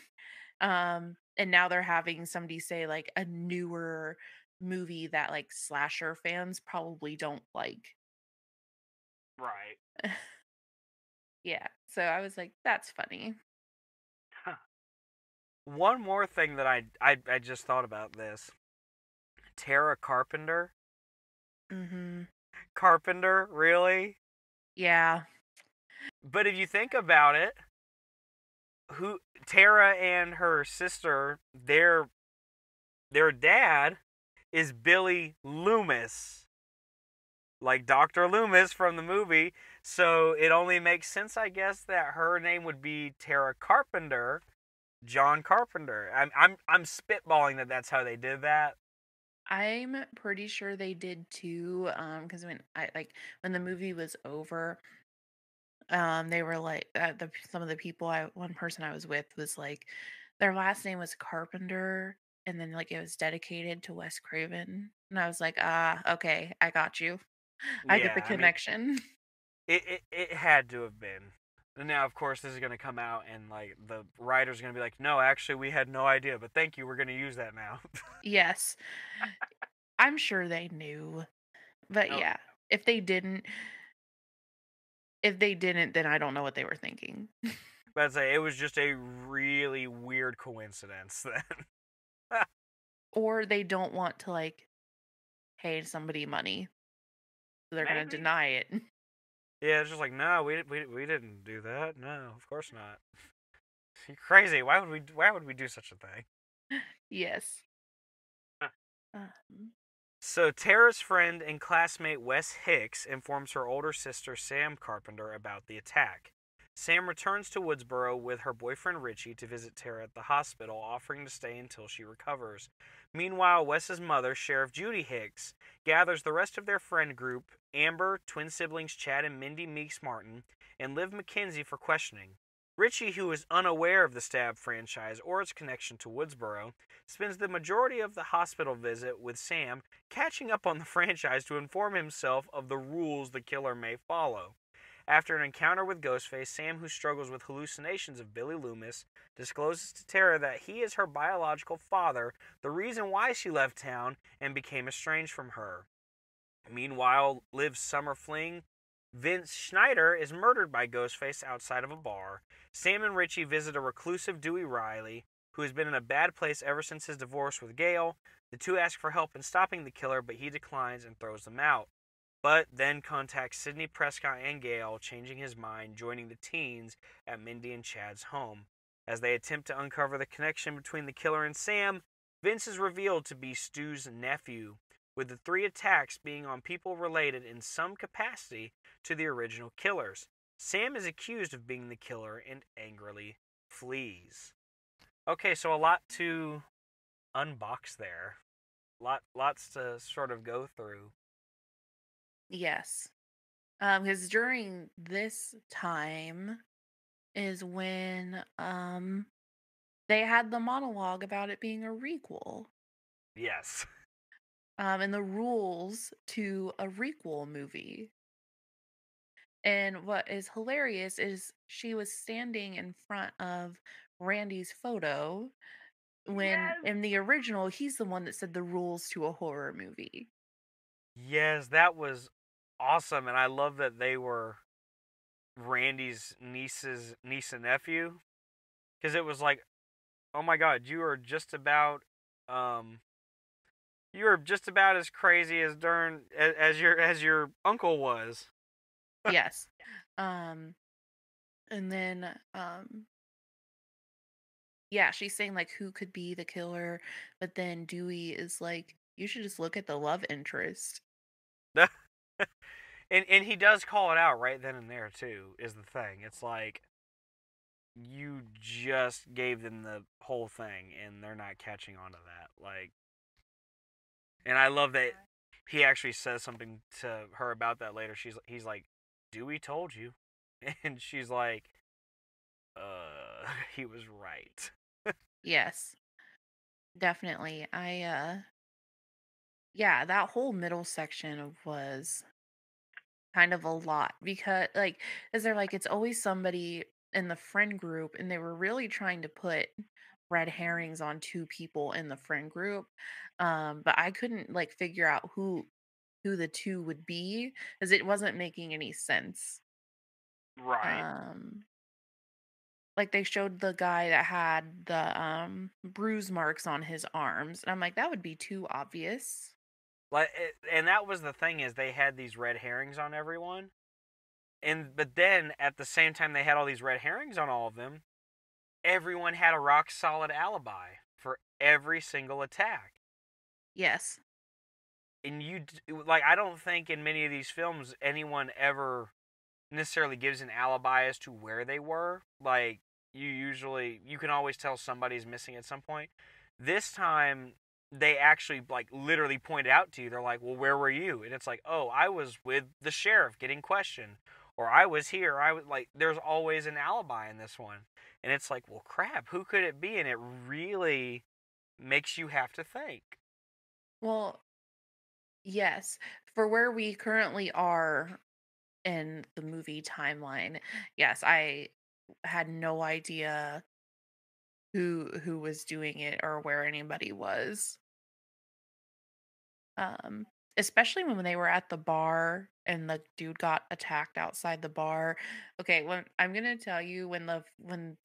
And now they're having somebody say like a newer movie that like slasher fans probably don't like. Right. Yeah. So I was like, that's funny. Huh. One more thing that I just thought about this. Tara Carpenter? Mm-hmm. Carpenter, really? Yeah. But if you think about it, who Tara and her sister, their dad is Billy Loomis, like Dr. Loomis from the movie. So it only makes sense, I guess, that her name would be Tara Carpenter, John Carpenter. I'm spitballing that that's how they did that. I'm pretty sure they did too. Because when the movie was over, they were like some of the people one person I was with was like their last name was Carpenter and then like it was dedicated to Wes Craven and I was like, okay, I got you. I get the Yeah, I mean, connection. it had to have been. And now, of course, this is going to come out, and like the writer's going to be like, "No, actually, we had no idea, but thank you. We're going to use that now." Yes, I'm sure they knew, but Oh, yeah, if they didn't, then I don't know what they were thinking. but I'd say it was just a really weird coincidence then. Or they don't want to like pay somebody money, so they're gonna Maybe. deny it. Yeah, it's just like, no, we didn't do that. No, of course not. You're crazy. Why would we do such a thing? Yes. Huh. Um, So Tara's friend and classmate Wes Hicks informs her older sister Sam Carpenter about the attack. Sam returns to Woodsboro with her boyfriend Richie to visit Tara at the hospital, offering to stay until she recovers. Meanwhile, Wes's mother, Sheriff Judy Hicks, gathers the rest of their friend group, Amber, twin siblings Chad and Mindy Meeks Martin, and Liv McKenzie for questioning. Richie, who is unaware of the Stab franchise or its connection to Woodsboro, spends the majority of the hospital visit with Sam catching up on the franchise to inform himself of the rules the killer may follow. After an encounter with Ghostface, Sam, who struggles with hallucinations of Billy Loomis, discloses to Tara that he is her biological father, the reason why she left town and became estranged from her. Meanwhile, Liv's summer fling, Vince Schneider, is murdered by Ghostface outside of a bar. Sam and Richie visit a reclusive Dewey Riley, who has been in a bad place ever since his divorce with Gail. The two ask for help in stopping the killer, but he declines and throws them out. But then contacts Sidney Prescott and Gail, changing his mind, joining the teens at Mindy and Chad's home. As they attempt to uncover the connection between the killer and Sam, Vince is revealed to be Stu's nephew, with the 3 attacks being on people related in some capacity to the original killers. Sam is accused of being the killer and angrily flees. Okay, so a lot to unbox there. Lots to sort of go through. Yes. Because during this time is when they had the monologue about it being a requel. Yes. And the rules to a requel movie. And what is hilarious is she was standing in front of Randy's photo when in the original he's the one that said the rules to a horror movie. Yes, that was awesome, and I love that they were Randy's niece and nephew, because it was like, oh my God, you are just about as crazy as as your uncle was. Yes. And then yeah, she's saying like who could be the killer, but then Dewey is like, you should just look at the love interest. And he does call it out right then and there too, is the thing. It's like, you just gave them the whole thing and they're not catching on to that. Like, and I love that he actually says something to her about that later. He's like, Dewey told you. And she's like, he was right. Yes. Definitely. Yeah, that whole middle section was kind of a lot because like is there like it's always somebody in the friend group and they were really trying to put red herrings on 2 people in the friend group. But I couldn't like figure out who the 2 would be because it wasn't making any sense. Right. Like they showed the guy that had the bruise marks on his arms and I'm like that would be too obvious. Like, and that was the thing, is they had these red herrings on everyone. But then at the same time they had all these red herrings on all of them, everyone had a rock solid alibi for every single attack. Yes. And like, I don't think in many of these films anyone ever necessarily gives an alibi as to where they were. Like, you can always tell somebody's missing at some point. This time they actually like literally point out to you. They're like, well, where were you? And it's like, oh, I was with the sheriff getting questioned, or I was here. I was like, there's always an alibi in this one. And it's like, well, crap, who could it be? And it really makes you have to think. Well, yes, for where we currently are in the movie timeline, yes, I had no idea who was doing it or where anybody was. Um, Especially when they were at the bar and the dude got attacked outside the bar. Okay, when I'm gonna tell you when the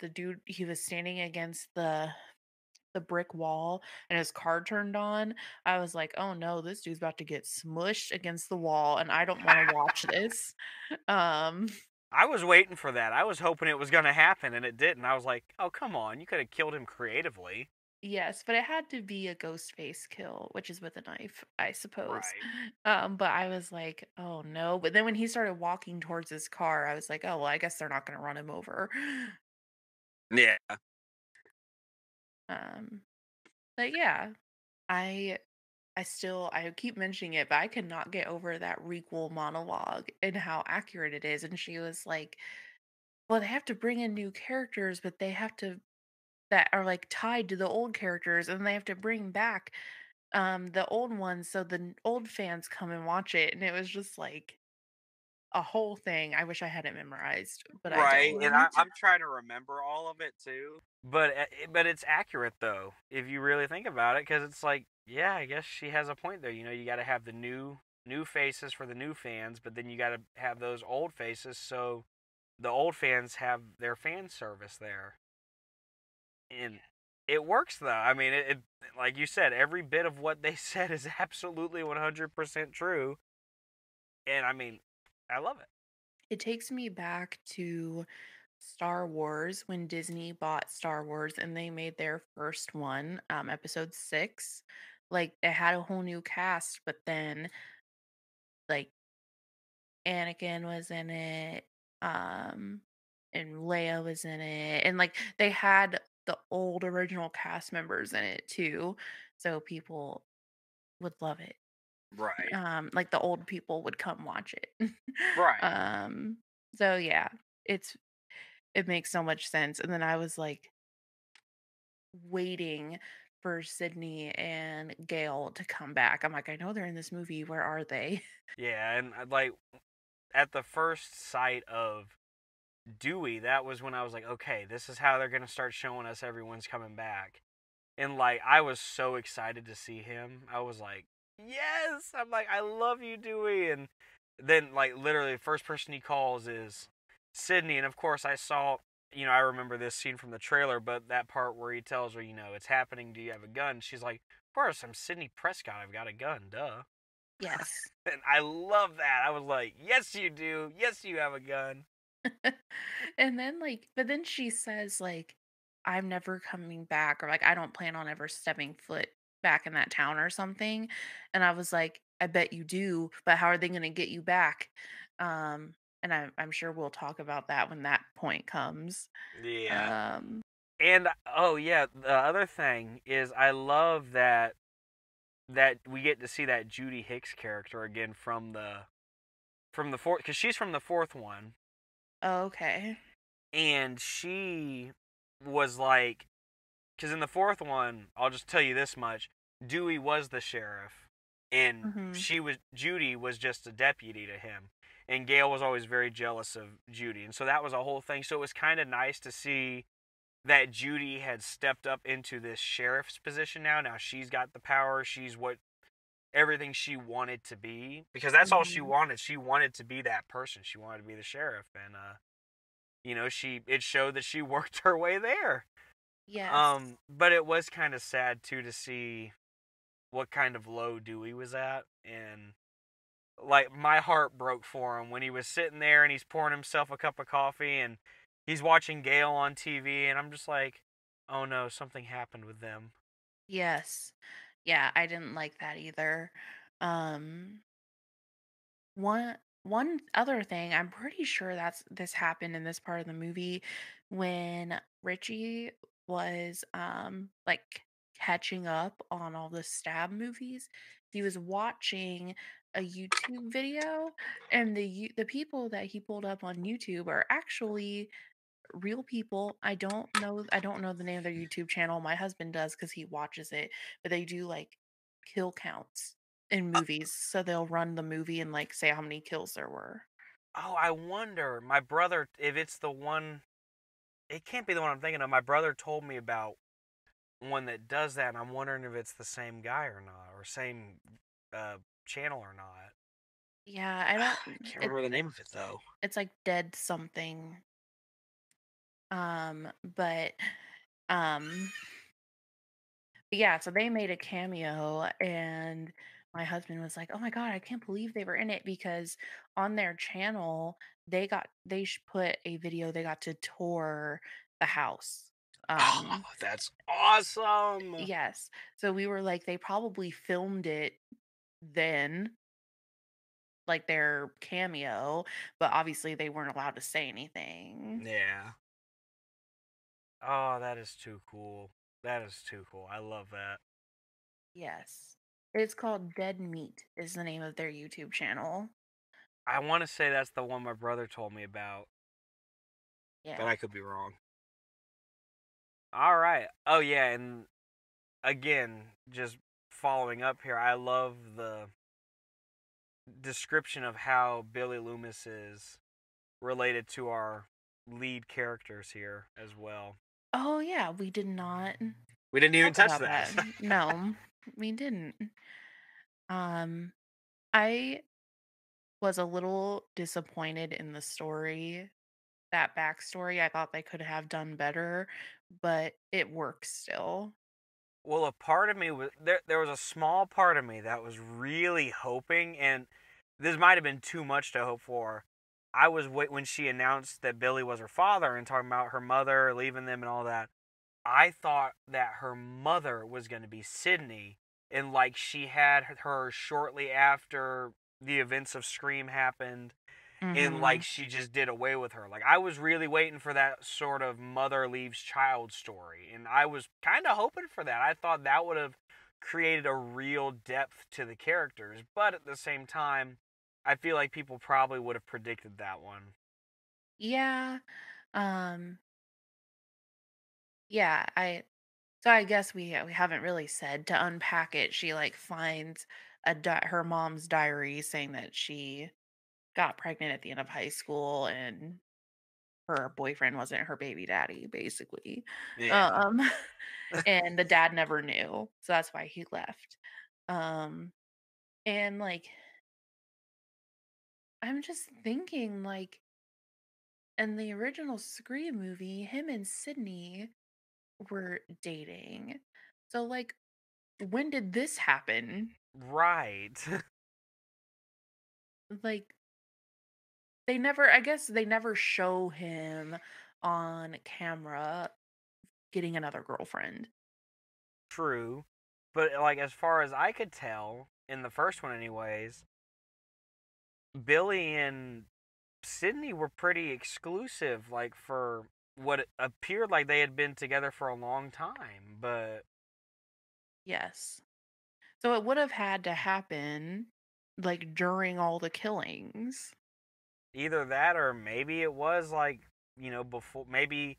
dude he was standing against the brick wall and his car turned on, I was like, "Oh no, this dude's about to get smushed against the wall and I don't want to watch this." Um I was waiting for that. I was hoping it was going to happen, and it didn't. I was like, oh, come on. You could have killed him creatively. yes, but it had to be a ghost face kill, which is with a knife, I suppose. Right. But I was like, "Oh no." But then when he started walking towards his car, I was like, "Oh, well, I guess they're not going to run him over." Yeah. Um but yeah, I I keep mentioning it, but I could not get over that requel monologue and how accurate it is. And she was like, well, they have to bring in new characters, but they have to that are like tied to the old characters, and they have to bring back the old ones so the old fans come and watch it. And it was just like a whole thing. I wish I had it memorized, but I Right, and don't. I'm trying to remember all of it too. But it's accurate though, if you really think about it, because it's like, yeah, I guess she has a point there. You know, you got to have the new faces for the new fans, but then you got to have those old faces so the old fans have their fan service there. And it works though. I mean, it like you said, every bit of what they said is absolutely 100% true. And I mean, I love it. It takes me back to Star Wars when Disney bought Star Wars and they made their first one, episode 6. Like they had a whole new cast, but then like Anakin was in it, um, and Leia was in it, and like they had the old original cast members in it too, so people would love it. Right. Like the old people would come watch it. Right. um, so yeah, it's it makes so much sense. And then I was like waiting for Sydney and Gail to come back. I'm like, I know they're in this movie. Where are they? Yeah, and like at the first sight of Dewey, that was when I was like, okay, this is how they're gonna start showing us everyone's coming back. And like I was so excited to see him. I was like, yes! I'm like, I love you, Dewey. And then like literally the first person he calls is Sydney. And of course I saw, I remember this scene from the trailer, but that part where he tells her, it's happening, do you have a gun? She's like, of course, I'm Sydney Prescott, I've got a gun, duh. Yes. And I love that. I was like, yes you do. Yes you have a gun. And then like but then she says like I'm never coming back, or like I don't plan on ever stepping foot back in that town or something. And I was like, I bet you do, but how are they going to get you back? And I'm sure we'll talk about that when that point comes. Yeah. um And oh yeah, the other thing is I love that we get to see that Judy Hicks character again from the fourth, because she's from the fourth one. okay. And she was like, because in the fourth one, I'll just tell you this much: Dewey was the sheriff, and Hmm. Judy was just a deputy to him, and Gail was always very jealous of Judy, and so that was a whole thing. So it was kind of nice to see that Judy had stepped up into this sheriff's position now. Now she's got the power. She's everything she wanted to be, because that's all she Hmm. wanted. She wanted to be that person. She wanted to be the sheriff, and it showed that she worked her way there. Yes. But it was kind of sad too to see what kind of low Dewey was at, and like my heart broke for him when he was sitting there and he's pouring himself a cup of coffee and he's watching Gail on TV, and I'm just like, oh no, something happened with them. Yes. Yeah, I didn't like that either. Um one other thing, I'm pretty sure this happened in this part of the movie when Richie was like catching up on all the stab movies. He was watching a YouTube video, and the people that he pulled up on YouTube are actually real people. I don't know the name of their YouTube channel. My husband does because he watches it, but they do like kill counts in movies. So they'll run the movie and like say how many kills there were. Oh, I wonder, my brother, if it's the one. It can't be the one I'm thinking of. My brother told me about one that does that, and I'm wondering if it's the same guy or not, or same channel or not. Yeah, I don't I can't it, remember the name of it though. it's like dead something. But um yeah, so they made a cameo, and my husband was like, "Oh my god, I can't believe they were in it," because on their channel, put a video, they got to tour the house. Oh, Um that's awesome! yes. So we were like, they probably filmed it then, like their cameo, but obviously they weren't allowed to say anything. Yeah. Oh, that is too cool. That is too cool. I love that. Yes. It's called Dead Meat is the name of their YouTube channel. I want to say that's the one my brother told me about, but Yeah. I could be wrong. All right. Oh yeah, and again, just following up here, I love the description of how Billy Loomis is related to our lead characters here as well. Oh yeah, we did not We didn't even talk touch about that. that. No, we didn't. Um, I was a little disappointed in the story that backstory. I thought they could have done better, but it works still. Well, a part of me was there was a small part of me that was really hoping, and this might have been too much to hope for. I was when she announced that Billy was her father and talking about her mother leaving them and all that. I thought that her mother was going to be Sydney, and like she had her shortly after the events of Scream happened, and like Mhm. she just did away with her. Like I was really waiting for that sort of mother leaves child story, and I was kind of hoping for that. I thought that would have created a real depth to the characters, but at the same time, I feel like people probably would have predicted that one. Yeah. Um yeah, I guess we haven't really said to unpack it. She like finds her mom's diary saying that she got pregnant at the end of high school and her boyfriend wasn't her baby daddy, basically. Yeah. Um, and the dad never knew, so that's why he left. Um, and like, I'm just thinking, like, in the original Scream movie, him and Sydney were dating. So, like, when did this happen? Right. Like, they never, I guess they never show him on camera getting another girlfriend. True. But like as far as I could tell, in the first one anyways, Billy and Sydney were pretty exclusive, like for what it appeared like they had been together for a long time, but Yes. So it would have had to happen, like, during all the killings. either that or maybe it was like, before maybe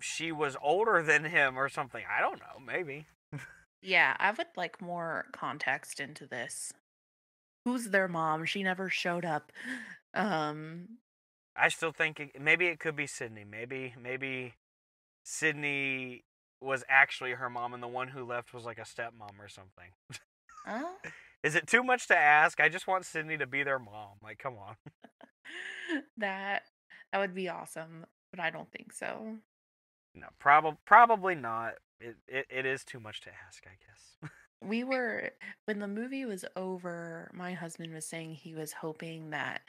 she was older than him or something. I don't know, maybe. Yeah, I would like more context into this. Who's their mom? She never showed up. Um, I still think maybe it could be Sydney. Maybe Sydney was actually her mom and the one who left was like a stepmom or something. oh, Is it too much to ask? I just want Sydney to be their mom. Like, come on. that that would be awesome, but I don't think so. No, probably not. It is too much to ask, I guess. We were when the movie was over, my husband was saying he was hoping that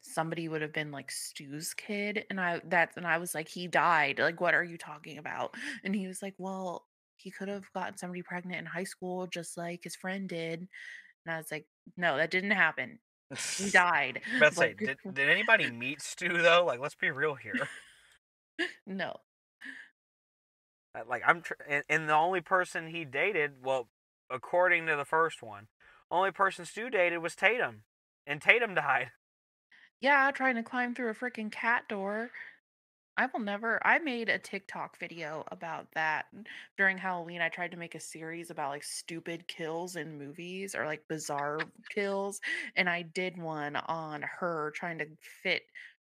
somebody would have been like Stu's kid, and I was like, he died, like, what are you talking about? And he was like, well, he could have gotten somebody pregnant in high school just like his friend did. And I was like, no, that didn't happen. He died. About to say, Like, did anybody meet Stu though? Like, let's be real here. no. Like, and the only person he dated, well, according to the first one, only person Stu dated was Tatum, and Tatum died. Yeah, trying to climb through a freaking cat door. I made a TikTok video about that during Halloween. I tried to make a series about like stupid kills in movies or like bizarre kills. And I did one on her trying to fit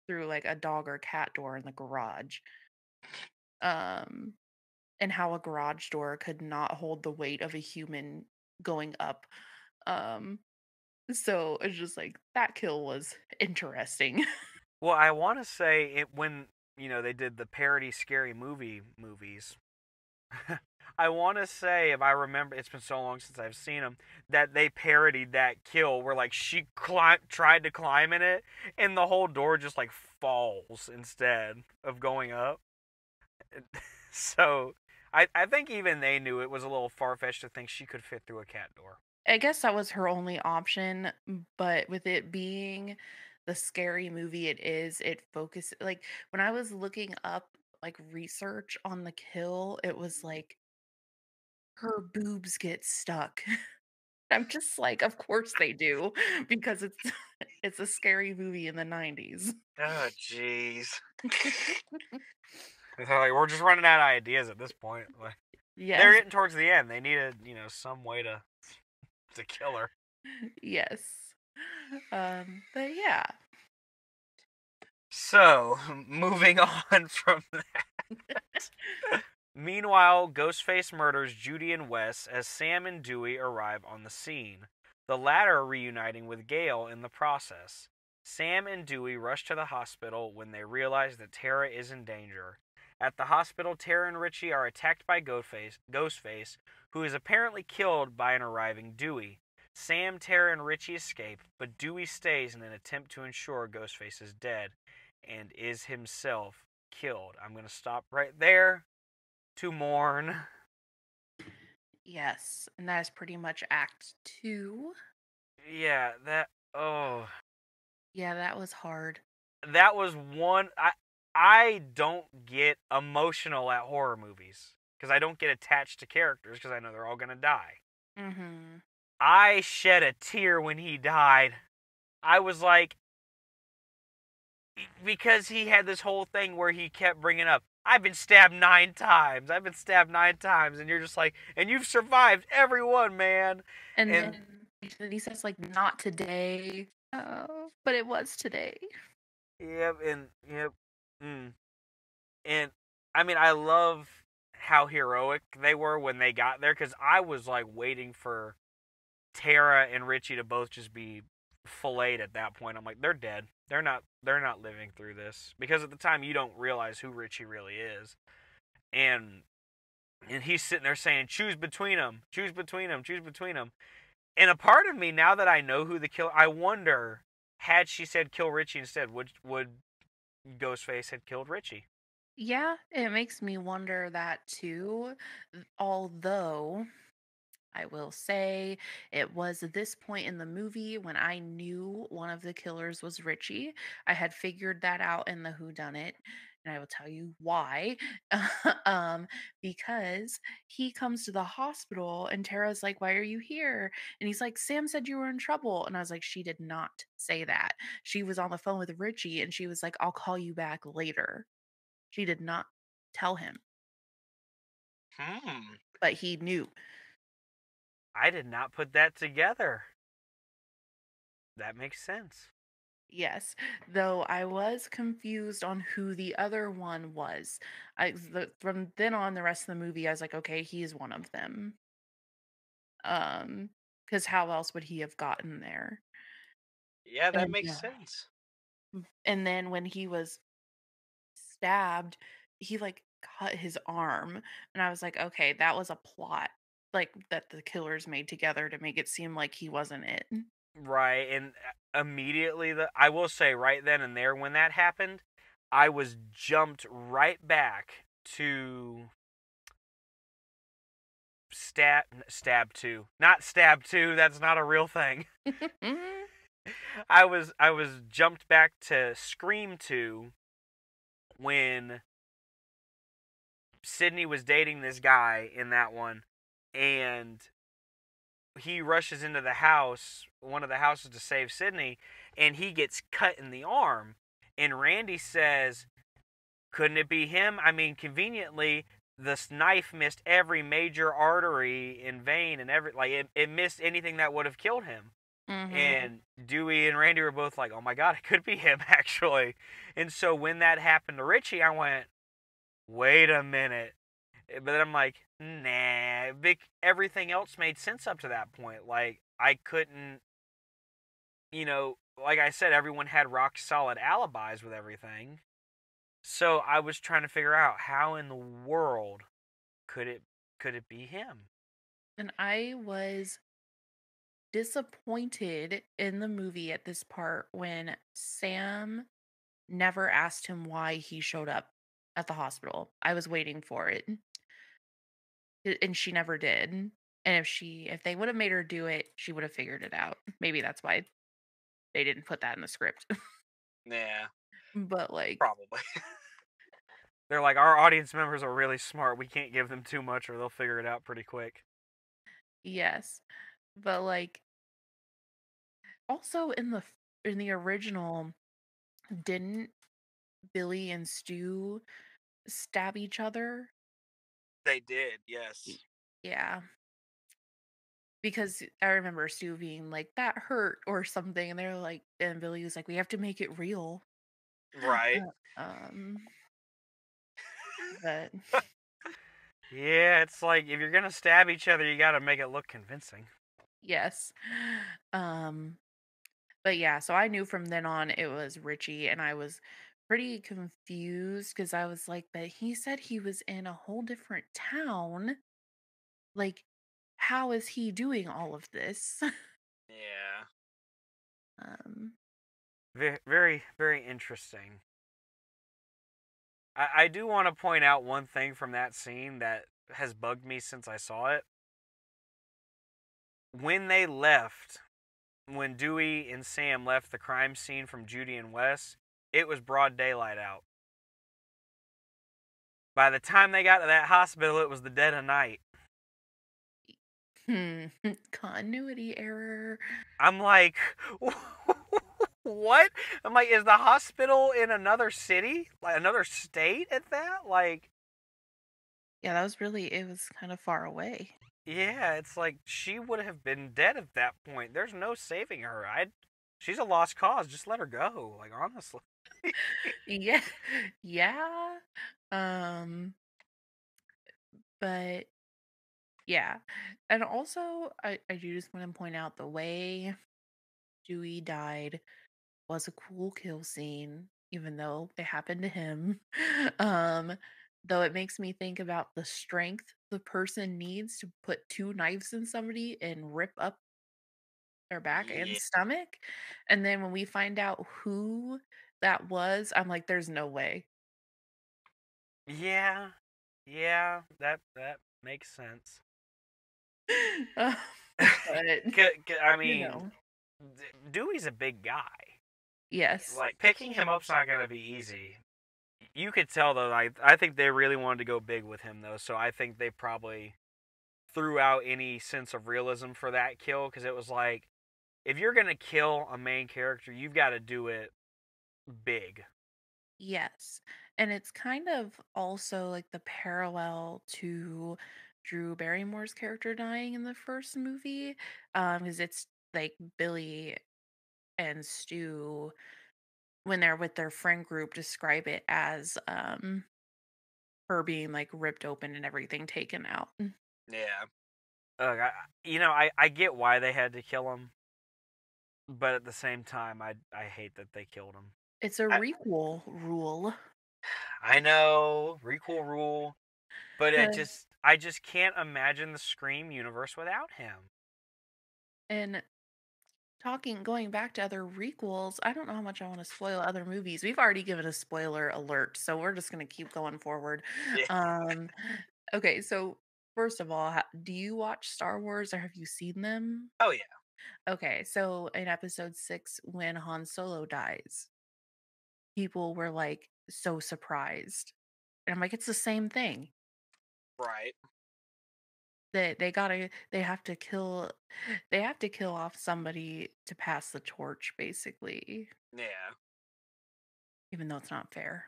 through like a dog or cat door in the garage. Um, and how a garage door could not hold the weight of a human going up. Um, so it's just like that kill was interesting. Well, I want to say it when they did the parody scary movies. I want to say, if I remember, it's been so long since I've seen them, that they parodied that kill where like she tried to climb in it, and the whole door just like falls instead of going up. So I think even they knew it was a little far fetched to think she could fit through a cat door. I guess that was her only option, but with it being the scary movie it focused like when I was looking up like research on the kill, it was like her boobs get stuck. I'm just like, of course they do, because it's it's a scary movie in the 90s. Oh, jeez. Like, we're just running out of ideas at this point. Like, they're Yes, getting towards the end. They needed, some way to kill her. yes. But yeah. So, moving on from that. Meanwhile, Ghostface murders Judy and Wes as Sam and Dewey arrive on the scene, the latter reuniting with Gail in the process. Sam and Dewey rush to the hospital when they realize that Tara is in danger. At the hospital, Tara and Richie are attacked by Ghostface, who is apparently killed by an arriving Dewey. Sam, Tara, and Richie escape, but Dewey stays in an attempt to ensure Ghostface is dead and is himself killed. I'm going to stop right there to mourn. Yes, and that is pretty much Act 2. Yeah, oh. Yeah, that was hard. That was one. I don't get emotional at horror movies because I don't get attached to characters because I know they're all going to die. Mm-hmm. I shed a tear when he died. I was like, because he had this whole thing where he kept bringing up, I've been stabbed 9 times. I've been stabbed 9 times. And you're just like, and you've survived every one, man. And then he says, like, not today. Oh, but it was today. Yep, yep. And, I mean, I love how heroic they were when they got there, because I was, like, waiting for Tara and Richie to both just be filleted at that point. I'm like, they're dead. They're not living through this. Because at the time, you don't realize who Richie really is. And he's sitting there saying, choose between them. Choose between them. Choose between them. And a part of me, now that I know who the killer, I wonder, had she said kill Richie instead, would Ghostface had killed Richie? Yeah, it makes me wonder that too. Although, I will say, it was at this point in the movie when I knew one of the killers was Richie. I had figured that out in the whodunit, and I will tell you why. Because he comes to the hospital, and Tara's like, "Why are you here?" And he's like, "Sam said you were in trouble." And I was like, "She did not say that. She was on the phone with Richie, and she was like, I'll call you back later." She did not tell him, but he knew. I did not put that together. That makes sense. Yes, though I was confused on who the other one was. From then on, the rest of the movie, I was like, okay, he's one of them. Because how else would he have gotten there? Yeah, that And makes sense. and then when he was stabbed, he like cut his arm, and I was like, okay, that was a plot, like that the killers made together to make it seem like he wasn't it. Right, and immediately, I will say right then and there when that happened, I was jumped right back to Stab 2. Not Stab 2, that's not a real thing. I was jumped back to Scream 2 when Sydney was dating this guy in that one, and he rushes into the house, one of the houses, to save Sydney, and he gets cut in the arm. And Randy says, couldn't it be him? I mean, conveniently, this knife missed every major artery and vein, and it missed anything that would have killed him. Mm-hmm. And Dewey and Randy were both like, oh my God, it could be him, actually. And so when that happened to Richie, I went, wait a minute. But then I'm like, nah. Everything else made sense up to that point. Like, I couldn't, like I said, everyone had rock solid alibis with everything. So I was trying to figure out how in the world could it be him? And I was disappointed in the movie at this part when Sam never asked him why he showed up at the hospital. I was waiting for it. And she never did. And if they would have made her do it, she would have figured it out. Maybe that's why they didn't put that in the script. Yeah. But like, probably. They're like, our audience members are really smart. We can't give them too much or they'll figure it out pretty quick. yes. But like, also in the original, didn't Billy and Stu stab each other? They did, yes. Yeah. Because I remember Stu being like, that hurt or something, and they're like, and Billy was like, we have to make it real. Right. But yeah, it's like if you're gonna stab each other, you gotta make it look convincing. yes. But yeah, so I knew from then on it was Richie, and I was pretty confused because I was like, but he said he was in a whole different town. Like, how is he doing all of this? Yeah. um, Very, very, very interesting. I do want to point out one thing from that scene that has bugged me since I saw it. When they left, when Dewey and Sam left the crime scene from Judy and Wes, it was broad daylight out. By the time they got to that hospital, it was the dead of night. Continuity error. I'm like, what? I'm like, is the hospital in another city? Like, another state at that? Like, Yeah, that was really, it was kind of far away. yeah, it's like, she would have been dead at that point. There's no saving her. She's a lost cause. Just let her go. Like, honestly. Yeah. Yeah. But yeah. And also, I do just want to point out the way Dewey died was a cool kill scene, even though it happened to him. um, though it makes me think about the strength the person needs to put two knives in somebody and rip up their back and Yeah. stomach. And then when we find out who that was, I'm like, there's no way. Yeah. Yeah, that makes sense. But, I mean, know. Dewey's a big guy. Yes. Like, picking him up's not going to be easy. You could tell, though, I think they really wanted to go big with him, though, so I think they probably threw out any sense of realism for that kill, because it was like, if you're going to kill a main character, you've got to do it big. Yes. And it's kind of also like the parallel to Drew Barrymore's character dying in the first movie. Because it's like Billy and Stu, when they're with their friend group, describe it as her being like ripped open and everything taken out. Yeah. I get why they had to kill him, but at the same time, I hate that they killed him. It's a requel rule. I know, requel rule, but I just can't imagine the Scream universe without him. And going back to other requels, I don't know how much I want to spoil other movies. We've already given a spoiler alert, so we're just going to keep going forward. Yeah. Okay, so first of all, do you watch Star Wars or have you seen them? Oh, yeah. Okay, so in episode 6, when Han Solo dies, people were like so surprised. And I'm like, it's the same thing. Right. They have to kill off somebody to pass the torch, basically. Yeah. Even though it's not fair.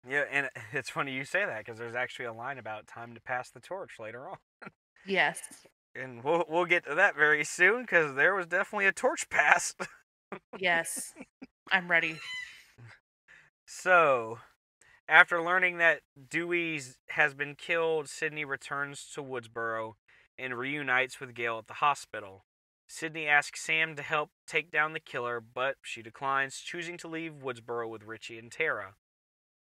Yeah, and it's funny you say that, because there's actually a line about time to pass the torch later on. Yes. And we'll get to that very soon, because there was definitely a torch passed. Yes. I'm ready. So, after learning that Dewey has been killed, Sydney returns to Woodsboro and reunites with Gail at the hospital. Sydney asks Sam to help take down the killer, but she declines, choosing to leave Woodsboro with Richie and Tara.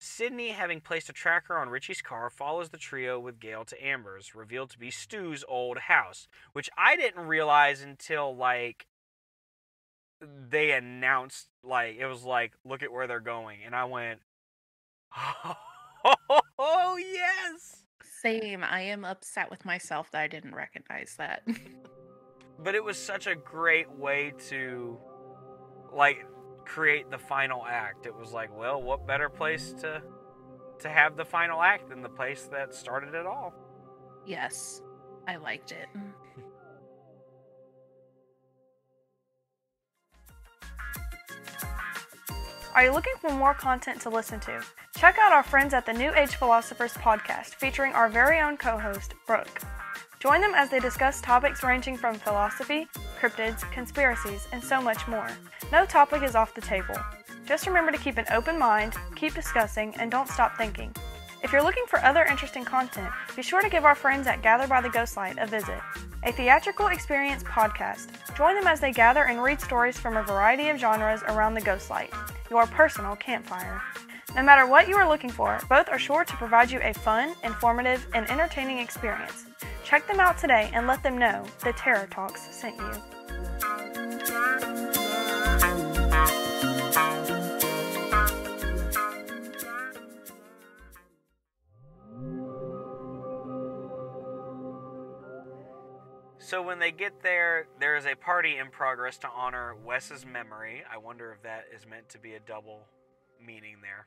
Sydney, having placed a tracker on Richie's car, follows the trio with Gail to Amber's, revealed to be Stu's old house, which I didn't realize until, like, they announced, like, it was like, look at where they're going, and I went, oh, yes! Same. I am upset with myself that I didn't recognize that. But it was such a great way to, like, create the final act. It was like, well, what better place to have the final act than the place that started it all? Yes, I liked it. Are you looking for more content to listen to? Check out our friends at the New Age Philosophers podcast, featuring our very own co-host, Brooke. Join them as they discuss topics ranging from philosophy, cryptids, conspiracies, and so much more. No topic is off the table. Just remember to keep an open mind, keep discussing, and don't stop thinking. If you're looking for other interesting content, be sure to give our friends at Gather by the Ghostlight a visit. A theatrical experience podcast. Join them as they gather and read stories from a variety of genres around the Ghostlight, your personal campfire. No matter what you are looking for, both are sure to provide you a fun, informative, and entertaining experience. Check them out today and let them know the Terror Talks sent you. So when they get there, there is a party in progress to honor Wes's memory. I wonder if that is meant to be a double meaning there.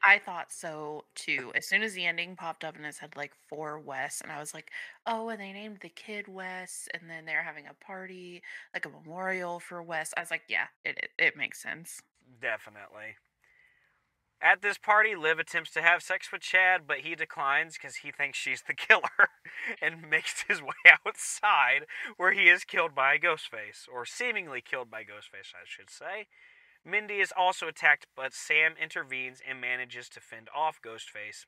I thought so too. As soon as the ending popped up and it said like for Wes, and I was like, oh, and they named the kid Wes, and then they're having a party, like a memorial for Wes. I was like, yeah, it makes sense. Definitely. At this party, Liv attempts to have sex with Chad, but he declines because he thinks she's the killer and makes his way outside, where he is killed by Ghostface, or seemingly killed by Ghostface, I should say. Mindy is also attacked, but Sam intervenes and manages to fend off Ghostface.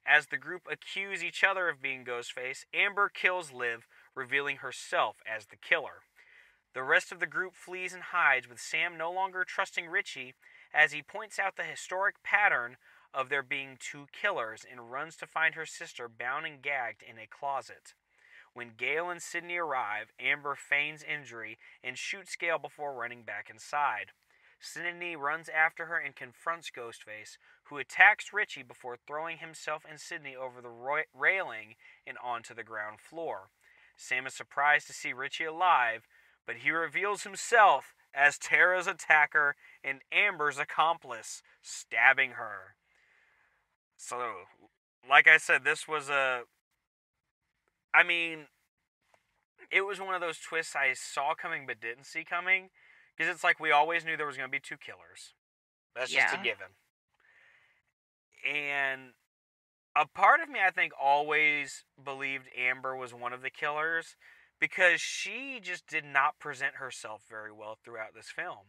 As the group accuse each other of being Ghostface, Amber kills Liv, revealing herself as the killer. The rest of the group flees and hides, with Sam no longer trusting Richie, as he points out the historic pattern of there being two killers and runs to find her sister bound and gagged in a closet. When Gale and Sydney arrive, Amber feigns injury and shoots Gale before running back inside. Sydney runs after her and confronts Ghostface, who attacks Richie before throwing himself and Sydney over the railing and onto the ground floor. Sam is surprised to see Richie alive, but he reveals himself as Tara's attacker and Amber's accomplice, stabbing her. So, like I said, this was it was one of those twists I saw coming but didn't see coming, because it's like we always knew there was going to be two killers. That's just a given. And a part of me, I think, always believed Amber was one of the killers, because she just did not present herself very well throughout this film.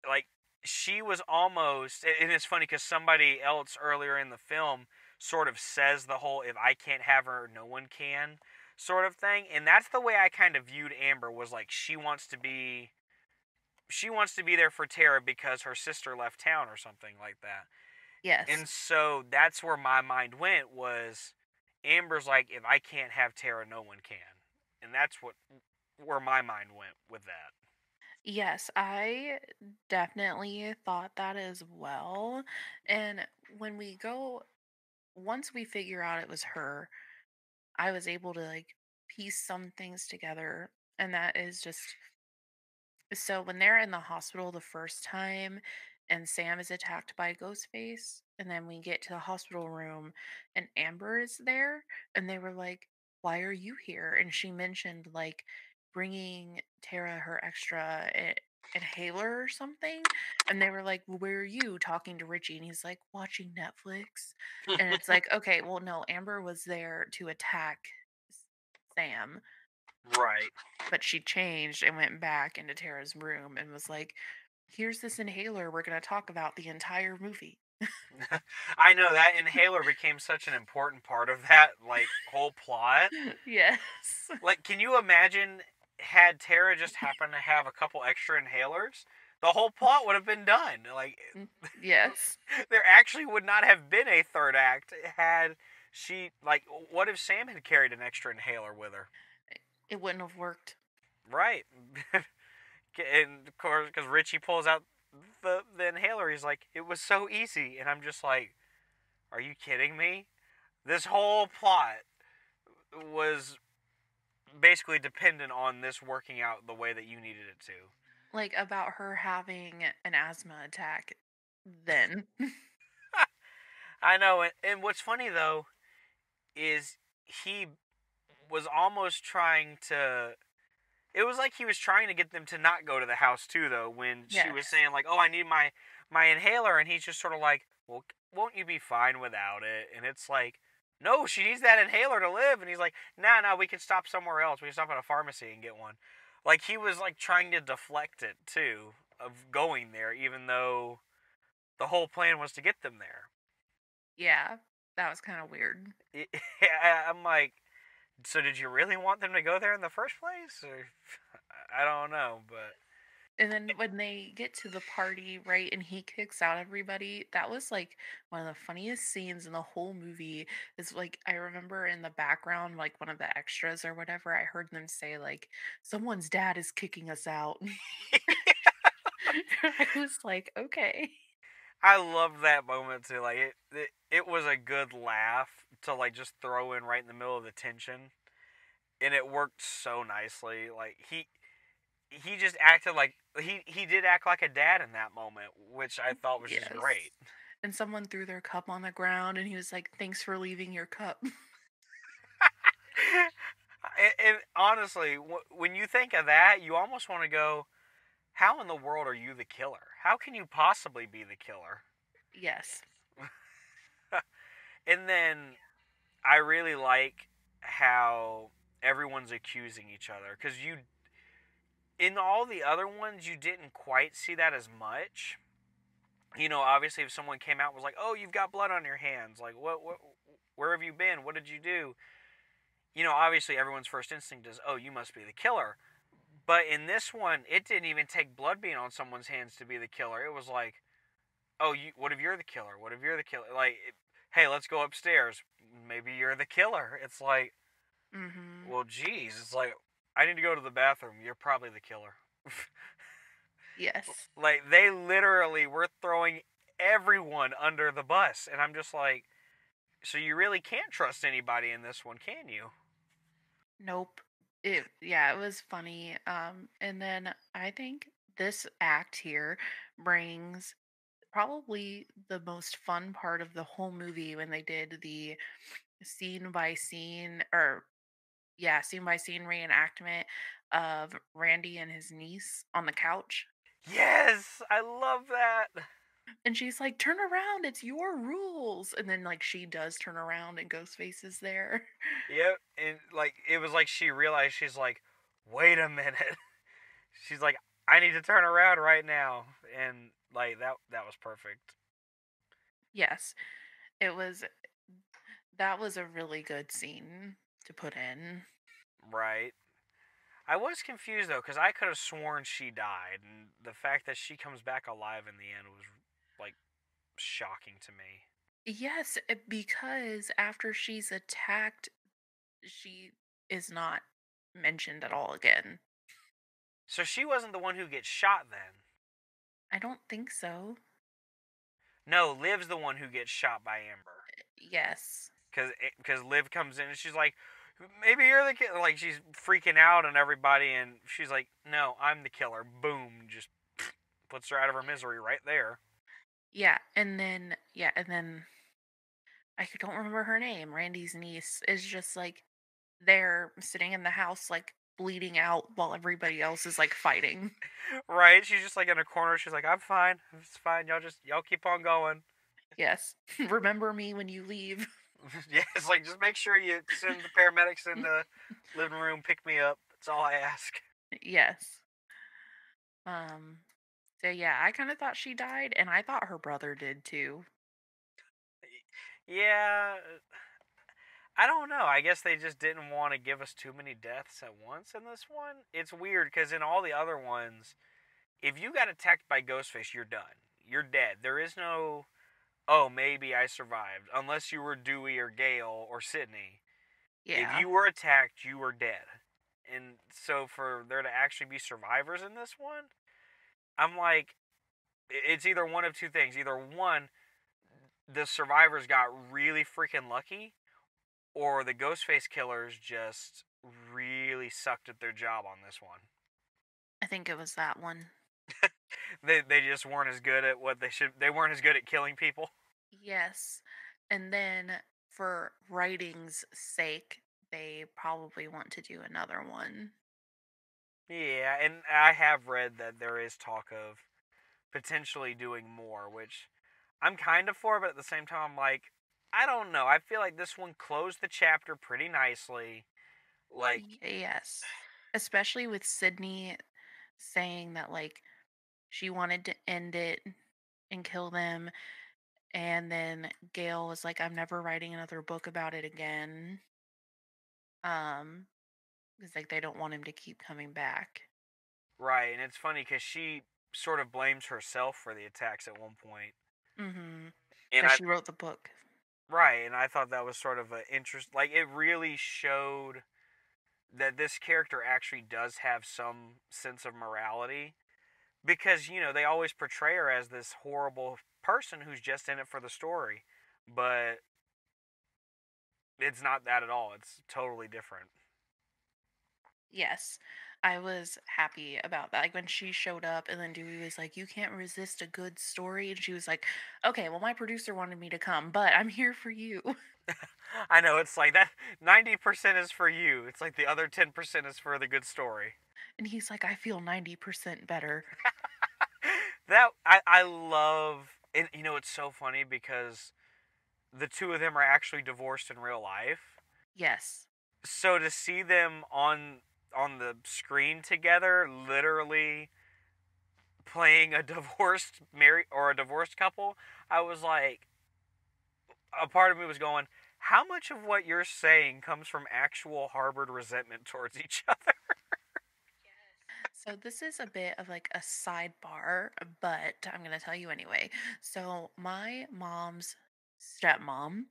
Like she was almost, and it's funny because somebody else earlier in the film sort of says the whole "if I can't have her, no one can" sort of thing, and that's the way I kind of viewed Amber, was like she wants to be there for Tara because her sister left town or something like that. Yes. And so that's where my mind went, was Amber's like, if I can't have Tara, no one can. And that's where my mind went with that. Yes, I definitely thought that as well. And once we figure out it was her, I was able to like piece some things together. And that is just, so when they're in the hospital the first time and Sam is attacked by Ghostface, and then we get to the hospital room and Amber is there, and they were like, why are you here? And she mentioned like bringing Tara her extra inhaler or something. And they were like, well, where are you? Talking to Richie. And he's like, watching Netflix. And it's like, okay, well, no, Amber was there to attack Sam. Right. But she changed and went back into Tara's room and was like, here's this inhaler we're going to talk about the entire movie. I know, that inhaler became such an important part of that like whole plot. Yes. Like, can you imagine had Tara just happened to have a couple extra inhalers? The whole plot would have been done. Like, yes. There actually would not have been a third act had she, like, what if Sam had carried an extra inhaler with her? It wouldn't have worked. Right. And of course, because Richie pulls out the inhaler, he's like, it was so easy. And I'm just like, are you kidding me? This whole plot was basically dependent on this working out the way that you needed it to. Like, about her having an asthma attack then. I know. And what's funny, though, is he was almost trying to... It was like he was trying to get them to not go to the house, too, though, when she was saying, like, oh, I need my inhaler, and he's just sort of like, well, won't you be fine without it? And it's like, no, she needs that inhaler to live. And he's like, no, we can stop somewhere else. We can stop at a pharmacy and get one. Like, he was, like, trying to deflect it, too, of going there, even though the whole plan was to get them there. Yeah, that was kind of weird. I'm like, so did you really want them to go there in the first place? Or, I don't know, but And then when they get to the party, right, and he kicks out everybody, that was like one of the funniest scenes in the whole movie. Is like I remember in the background, like one of the extras or whatever, I heard them say like, "Someone's dad is kicking us out." I was like, okay. I love that moment too. Like it was a good laugh to like just throw in right in the middle of the tension, and it worked so nicely. Like he just acted like he did act like a dad in that moment, which I thought was just Yes. great. And someone threw their cup on the ground, and he was like, "Thanks for leaving your cup." And honestly, when you think of that, you almost want to go, "How in the world are you the killer? How can you possibly be the killer?" Yes. And then I really like how everyone's accusing each other because you in all the other ones you didn't quite see that as much. You know, obviously if someone came out and was like, "Oh, you've got blood on your hands," like what where have you been? What did you do? You know, obviously everyone's first instinct is, "Oh, you must be the killer." But in this one, it didn't even take blood being on someone's hands to be the killer. It was like, "Oh, what if you're the killer? What if you're the killer?" Like, "Hey, let's go upstairs. Maybe you're the killer." It's like, Mm-hmm. well, geez, it's like, I need to go to the bathroom. You're probably the killer. Yes. Like, they literally were throwing everyone under the bus. And I'm just like, so you really can't trust anybody in this one, can you? Nope. It was funny. And then I think this act here brings probably the most fun part of the whole movie when they did the scene by scene or yeah, scene by scene reenactment of Randy and his niece on the couch. Yes, I love that. And she's like, "Turn around, it's your rules." And then like she does turn around and Ghostface is there. Yep, and like it was like she realized she's like, wait a minute. She's like, I need to turn around right now, and like that was perfect. Yes. It was that was a really good scene to put in. Right. I was confused though because I could have sworn she died, and the fact that she comes back alive in the end was like shocking to me. Yes, because after she's attacked, she is not mentioned at all again. So she wasn't the one who gets shot then. I don't think so. No, Liv's the one who gets shot by Amber. Yes. Because Liv comes in and she's like, maybe you're the killer. Like she's freaking out on everybody, and she's like, no, I'm the killer. Boom, just puts her out of her misery right there. And then I don't remember her name. Randy's niece is just like there sitting in the house like bleeding out while everybody else is like fighting. Right? She's just like in a corner. She's like, I'm fine. It's fine. Y'all keep on going. Yes. Remember me when you leave. Yeah, it's like just make sure you send the paramedics in the living room, pick me up. That's all I ask. Yes. Um so yeah, I kind of thought she died and I thought her brother did too. Yeah, I don't know. I guess they just didn't want to give us too many deaths at once in this one. It's weird because in all the other ones, if you got attacked by Ghostface, you're done. You're dead. There is no, oh, maybe I survived. Unless you were Dewey or Gale or Sydney. If Yeah. you were attacked, you were dead. And so for there to actually be survivors in this one, I'm like, it's either one of two things. Either one, the survivors got really freaking lucky, or the Ghostface killers just really sucked at their job on this one. I think it was that one. They just weren't as good at what they should. They weren't as good at killing people. Yes. And then for writing's sake, they probably want to do another one. Yeah, and I have read that there is talk of potentially doing more, which I'm kind of for, but at the same time, I'm like, I don't know. I feel like this one closed the chapter pretty nicely. Like, Yes. Especially with Sydney saying that like she wanted to end it and kill them And then Gail was like, I'm never writing another book about it again. Because like they don't want him to keep coming back. Right, and it's funny because she sort of blames herself for the attacks at one point. Mm-hmm. And Because she wrote the book. right, and I thought that was sort of an interest. Like, it really showed that this character actually does have some sense of morality. Because, they always portray her as this horrible person who's just in it for the story. But it's not that at all. It's totally different. Yes, I was happy about that. Like when she showed up, and then Dewey was like, "You can't resist a good story," and she was like, "Okay, well, my producer wanted me to come, but I'm here for you." I know, it's like that 90% is for you. It's like the other 10% is for the good story. And he's like, "I feel 90% better." That I love, and it's so funny because the two of them are actually divorced in real life. Yes. So to see them on the screen together, literally playing a divorced couple, I was like, a part of me was going, how much of what you're saying comes from actual harbored resentment towards each other? So this is a bit of like a sidebar, but I'm going to tell you anyway. So my mom's stepmom,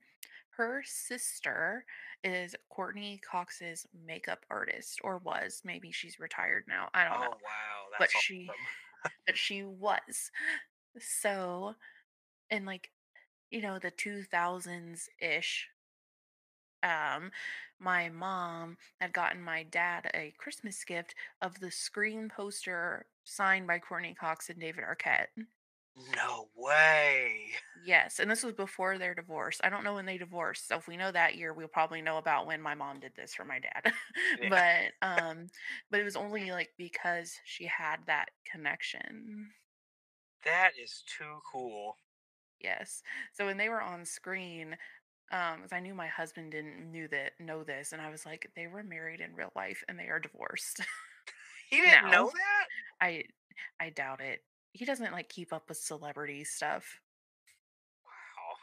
her sister is Courtney Cox's makeup artist, or was. Maybe she's retired now. I don't know. Wow, But that's she awesome. but she was. So in like, the 2000s ish, my mom had gotten my dad a Christmas gift of the Scream poster signed by Courtney Cox and David Arquette. No way. Yes, and this was before their divorce. I don't know when they divorced, so if we know that year, we'll probably know about when my mom did this for my dad. Yeah. But it was only like because she had that connection. That is too cool. Yes. So when they were on screen, 'cause I knew my husband didn't know this, and I was like, they were married in real life and they are divorced. He didn't know Now, that? I I doubt it. He doesn't like keep up with celebrity stuff. Wow.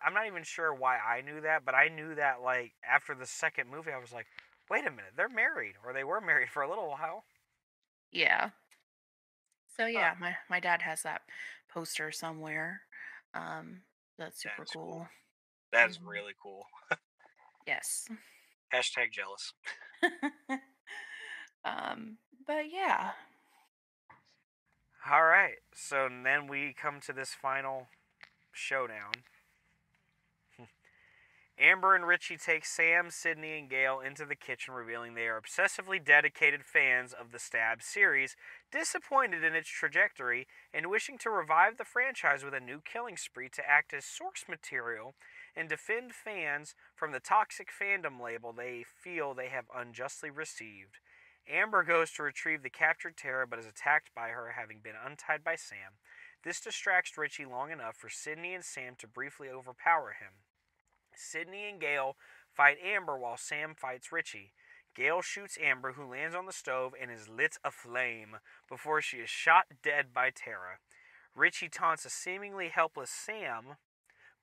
I'm not even sure why I knew that, but I knew that, like, after the second movie, I was like, wait a minute, they're married, or they were married for a little while. Yeah. So Huh. yeah, my dad has that poster somewhere. That's That super is cool. cool. That is Mhm. really cool. Yes. Hashtag jealous. But yeah. All right, so then we come to this final showdown. Amber and Richie take Sam, Sydney, and Gail into the kitchen, revealing they are obsessively dedicated fans of the Stab series, disappointed in its trajectory, and wishing to revive the franchise with a new killing spree to act as source material and defend fans from the toxic fandom label they feel they have unjustly received. Amber goes to retrieve the captured Tara but is attacked by her, having been untied by Sam. This distracts Richie long enough for Sydney and Sam to briefly overpower him. Sydney and Gail fight Amber while Sam fights Richie. Gail shoots Amber, who lands on the stove and is lit aflame before she is shot dead by Tara. Richie taunts a seemingly helpless Sam,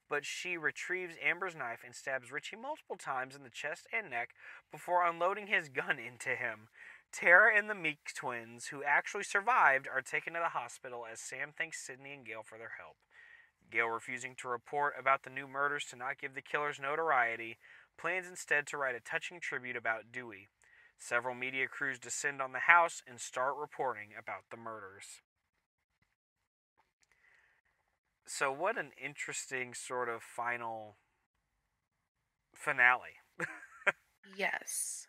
but she retrieves Amber's knife and stabs Richie multiple times in the chest and neck before unloading his gun into him. Tara and the Meek twins, who actually survived, are taken to the hospital as Sam thanks Sydney and Gail for their help. Gail, refusing to report about the new murders to not give the killers notoriety, plans instead to write a touching tribute about Dewey. Several media crews descend on the house and start reporting about the murders. So what an interesting sort of final finale. Yes.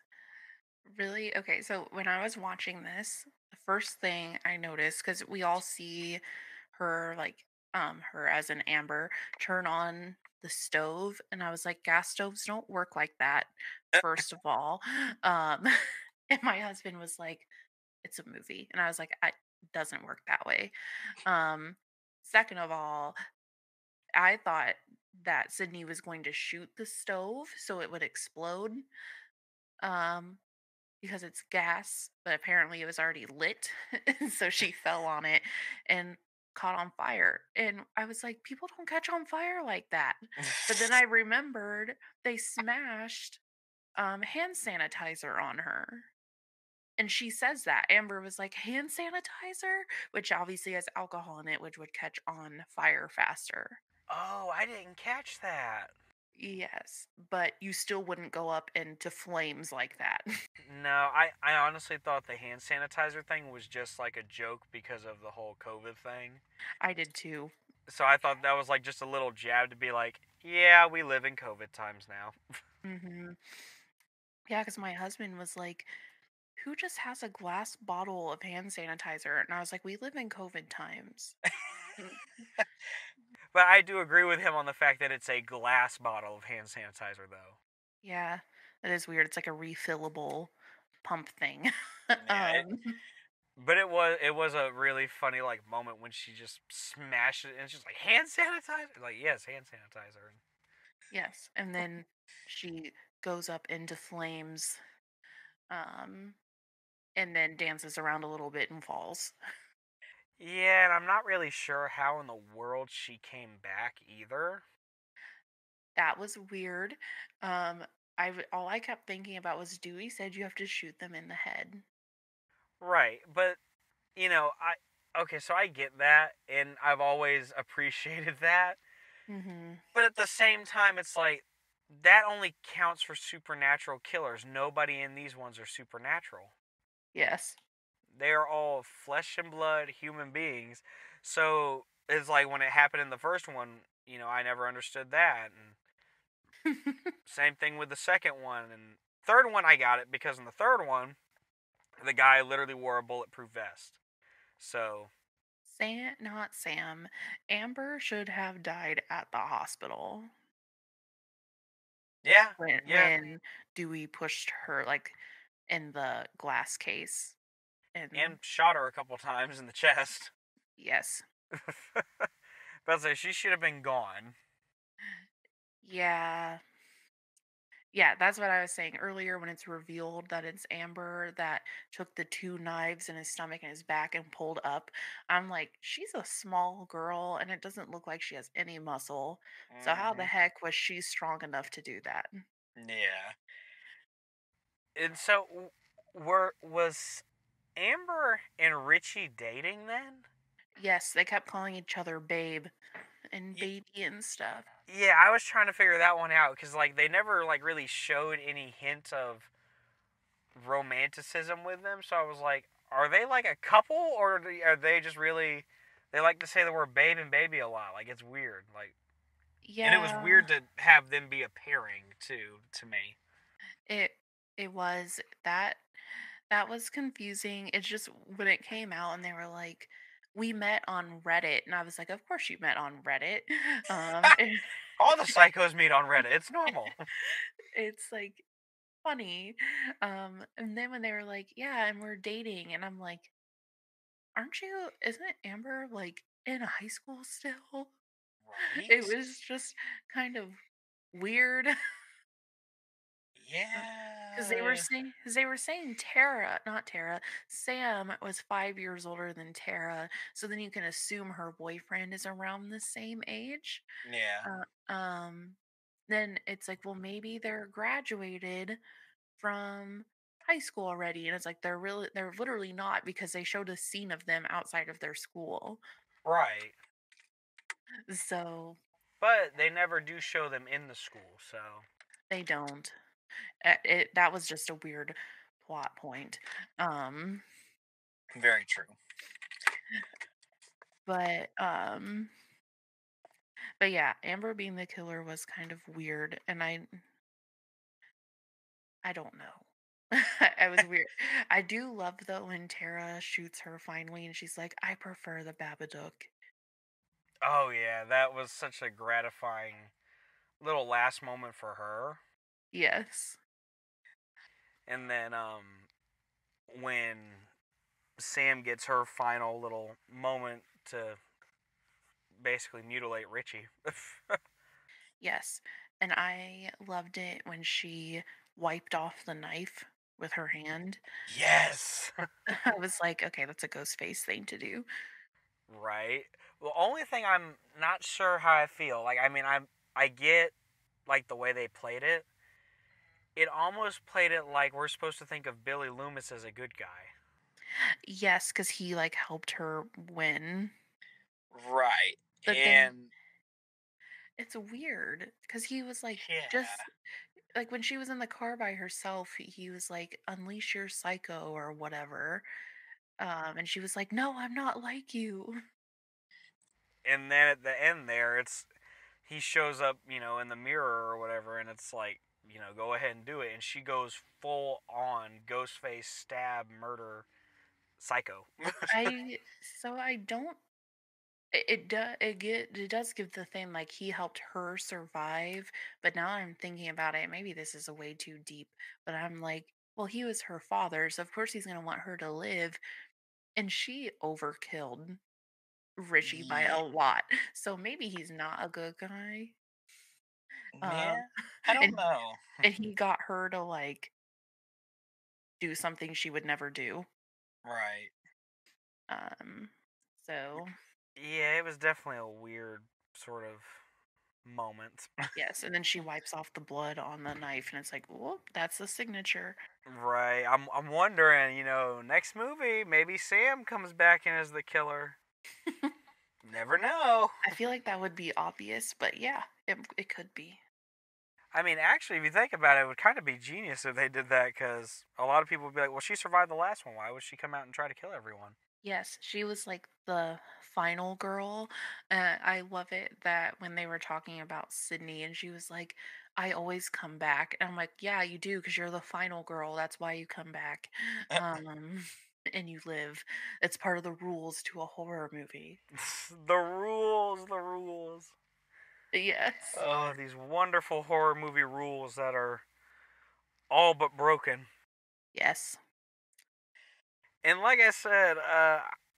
Really? Okay, so when I was watching this, the first thing I noticed, because we all see her like her as an Amber turn on the stove, and I was like, gas stoves don't work like that, first of all. Um and my husband was like, it's a movie. And I was like, it doesn't work that way. Um Second of all, I thought that Sydney was going to shoot the stove so it would explode. Um because it's gas, but apparently it was already lit. So she fell on it. And caught on fire. And I was like, people don't catch on fire like that. But then I remembered they smashed hand sanitizer on her. And she says that. Amber was like, hand sanitizer, which obviously has alcohol in it, which would catch on fire faster. Oh, I didn't catch that. Yes, but you still wouldn't go up into flames like that. No, I honestly thought the hand sanitizer thing was just like a joke because of the whole COVID thing. I did too. So I thought that was like just a little jab to be like, yeah, we live in COVID times now. Yeah, because my husband was like, who just has a glass bottle of hand sanitizer? And I was like, we live in COVID times. But I do agree with him on the fact that it's a glass bottle of hand sanitizer, though. Yeah, that is weird. It's like a refillable pump thing. Yeah, but it was a really funny like moment when she just smashed it and it's just like hand sanitizer. Like yes, hand sanitizer. Yes, and then she goes up into flames, um, and then dances around a little bit and falls. Yeah, and I'm not really sure how in the world she came back either. That was weird. All I kept thinking about was Dewey said you have to shoot them in the head. Right, but you know, okay, so I get that, and I've always appreciated that. But at the same time, it's like that only counts for supernatural killers. Nobody in these ones are supernatural. Yes. They are all flesh and blood human beings. So it's like when it happened in the first one, you know, I never understood that. And same thing with the second one. And third one, I got it because in the third one, the guy literally wore a bulletproof vest. So. Not Sam. Amber should have died at the hospital. Yeah. When Dewey pushed her, like, in the glass case. And shot her a couple times in the chest. Yes. But say she should have been gone. Yeah. Yeah, that's what I was saying earlier when it's revealed that it's Amber that took the 2 knives in his stomach and his back and pulled up. I'm like, she's a small girl and it doesn't look like she has any muscle. So how the heck was she strong enough to do that? Yeah. And so was Amber and Richie dating then? Yes, they kept calling each other babe and baby and stuff. Yeah, I was trying to figure that one out because like they never like really showed any hint of romanticism with them. So I was like, are they like a couple or are they just really? They like to say the word babe and baby a lot. Like it's weird. Like yeah, and it was weird to have them be a pairing too. To me, it was that was confusing. It's just when it came out and they were like, we met on Reddit, and I was like, of course you met on Reddit. All the psychos meet on Reddit. It's normal. It's like funny. And then when they were like, yeah, and we're dating, and I'm like, isn't Amber like in high school still? Right. It was just kind of weird. Yeah. Because they were saying Sam was 5 years older than Tara, so then you can assume her boyfriend is around the same age. Yeah. Then it's like, well, maybe they're graduated from high school already, and it's like they're literally not because they showed a scene of them outside of their school. Right. So. But they never do show them in the school, so. They don't. That was just a weird plot point. Very true. But yeah, Amber being the killer was kind of weird, and I don't know. I was weird. I do love though when Tara shoots her finally, and she's like, "I prefer the Babadook." Oh yeah, that was such a gratifying little last moment for her. Yes. And then when Sam gets her final little moment to basically mutilate Richie. Yes. And I loved it when she wiped off the knife with her hand. Yes. I was like, okay, that's a Ghostface thing to do. Right. The only thing I'm not sure how I feel, like, I mean, I get, like, the way they played it. It almost played it like we're supposed to think of Billy Loomis as a good guy. Yes, because he like helped her win. Right. But then And it's weird because he was like yeah. just like when she was in the car by herself, he was like, "Unleash your psycho" or whatever. And she was like, "No, I'm not like you." And then at the end there, he shows up, in the mirror or whatever, and it's like, go ahead and do it. And she goes full on Ghostface stab murder psycho. I don't. It does give the thing like he helped her survive, but now I'm thinking about it. Maybe this is a way too deep, but I'm like, well, he was her father, so of course he's gonna want her to live, and she overkilled Richie by Yeah. a lot. So maybe he's not a good guy. Yeah, Um, I don't and know. and he got her to like do something she would never do. Right. Um, so Yeah, it was definitely a weird sort of moment. yes, and then she wipes off the blood on the knife, and it's like, whoop, that's the signature. Right. I'm wondering, next movie, maybe Sam comes back in as the killer. Never know. I feel like that would be obvious, but yeah, it could be. I mean, actually, if you think about it would kind of be genius if they did that, because a lot of people would be like, well, she survived the last one. Why would she come out and try to kill everyone? Yes, she was like the final girl. I love it that when they were talking about Sydney and she was like, I always come back. And I'm like, yeah, you do because you're the final girl. That's why you come back. Um, and you live. It's part of the rules to a horror movie. The rules, the rules. Yes. Oh, these wonderful horror movie rules that are all but broken. Yes. And like I said,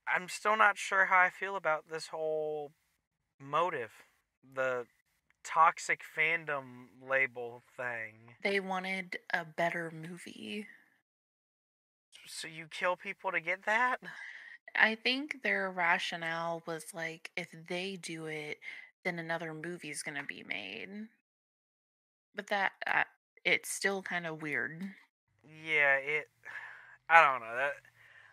I'm still not sure how I feel about this whole motive. The toxic fandom label thing. They wanted a better movie. So you kill people to get that? I think their rationale was like, if they do it, then another movie's gonna be made. But it's still kind of weird. Yeah, I don't know.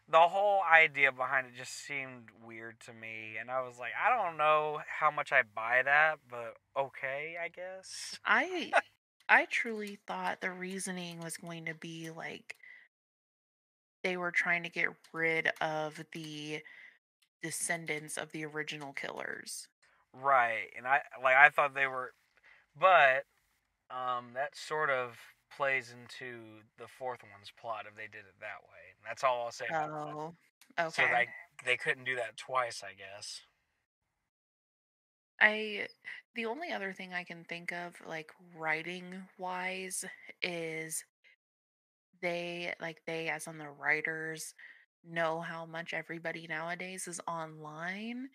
The whole idea behind it just seemed weird to me, and I was like, I don't know how much I buy that, but okay, I guess. I truly thought the reasoning was going to be like they were trying to get rid of the descendants of the original killers. Right, and I thought they were, but that sort of plays into the fourth one's plot if they did it that way. And that's all I'll say about that. Oh, So okay. they couldn't do that twice, I guess. The only other thing I can think of, like writing wise, is they as on the writers know how much everybody nowadays is online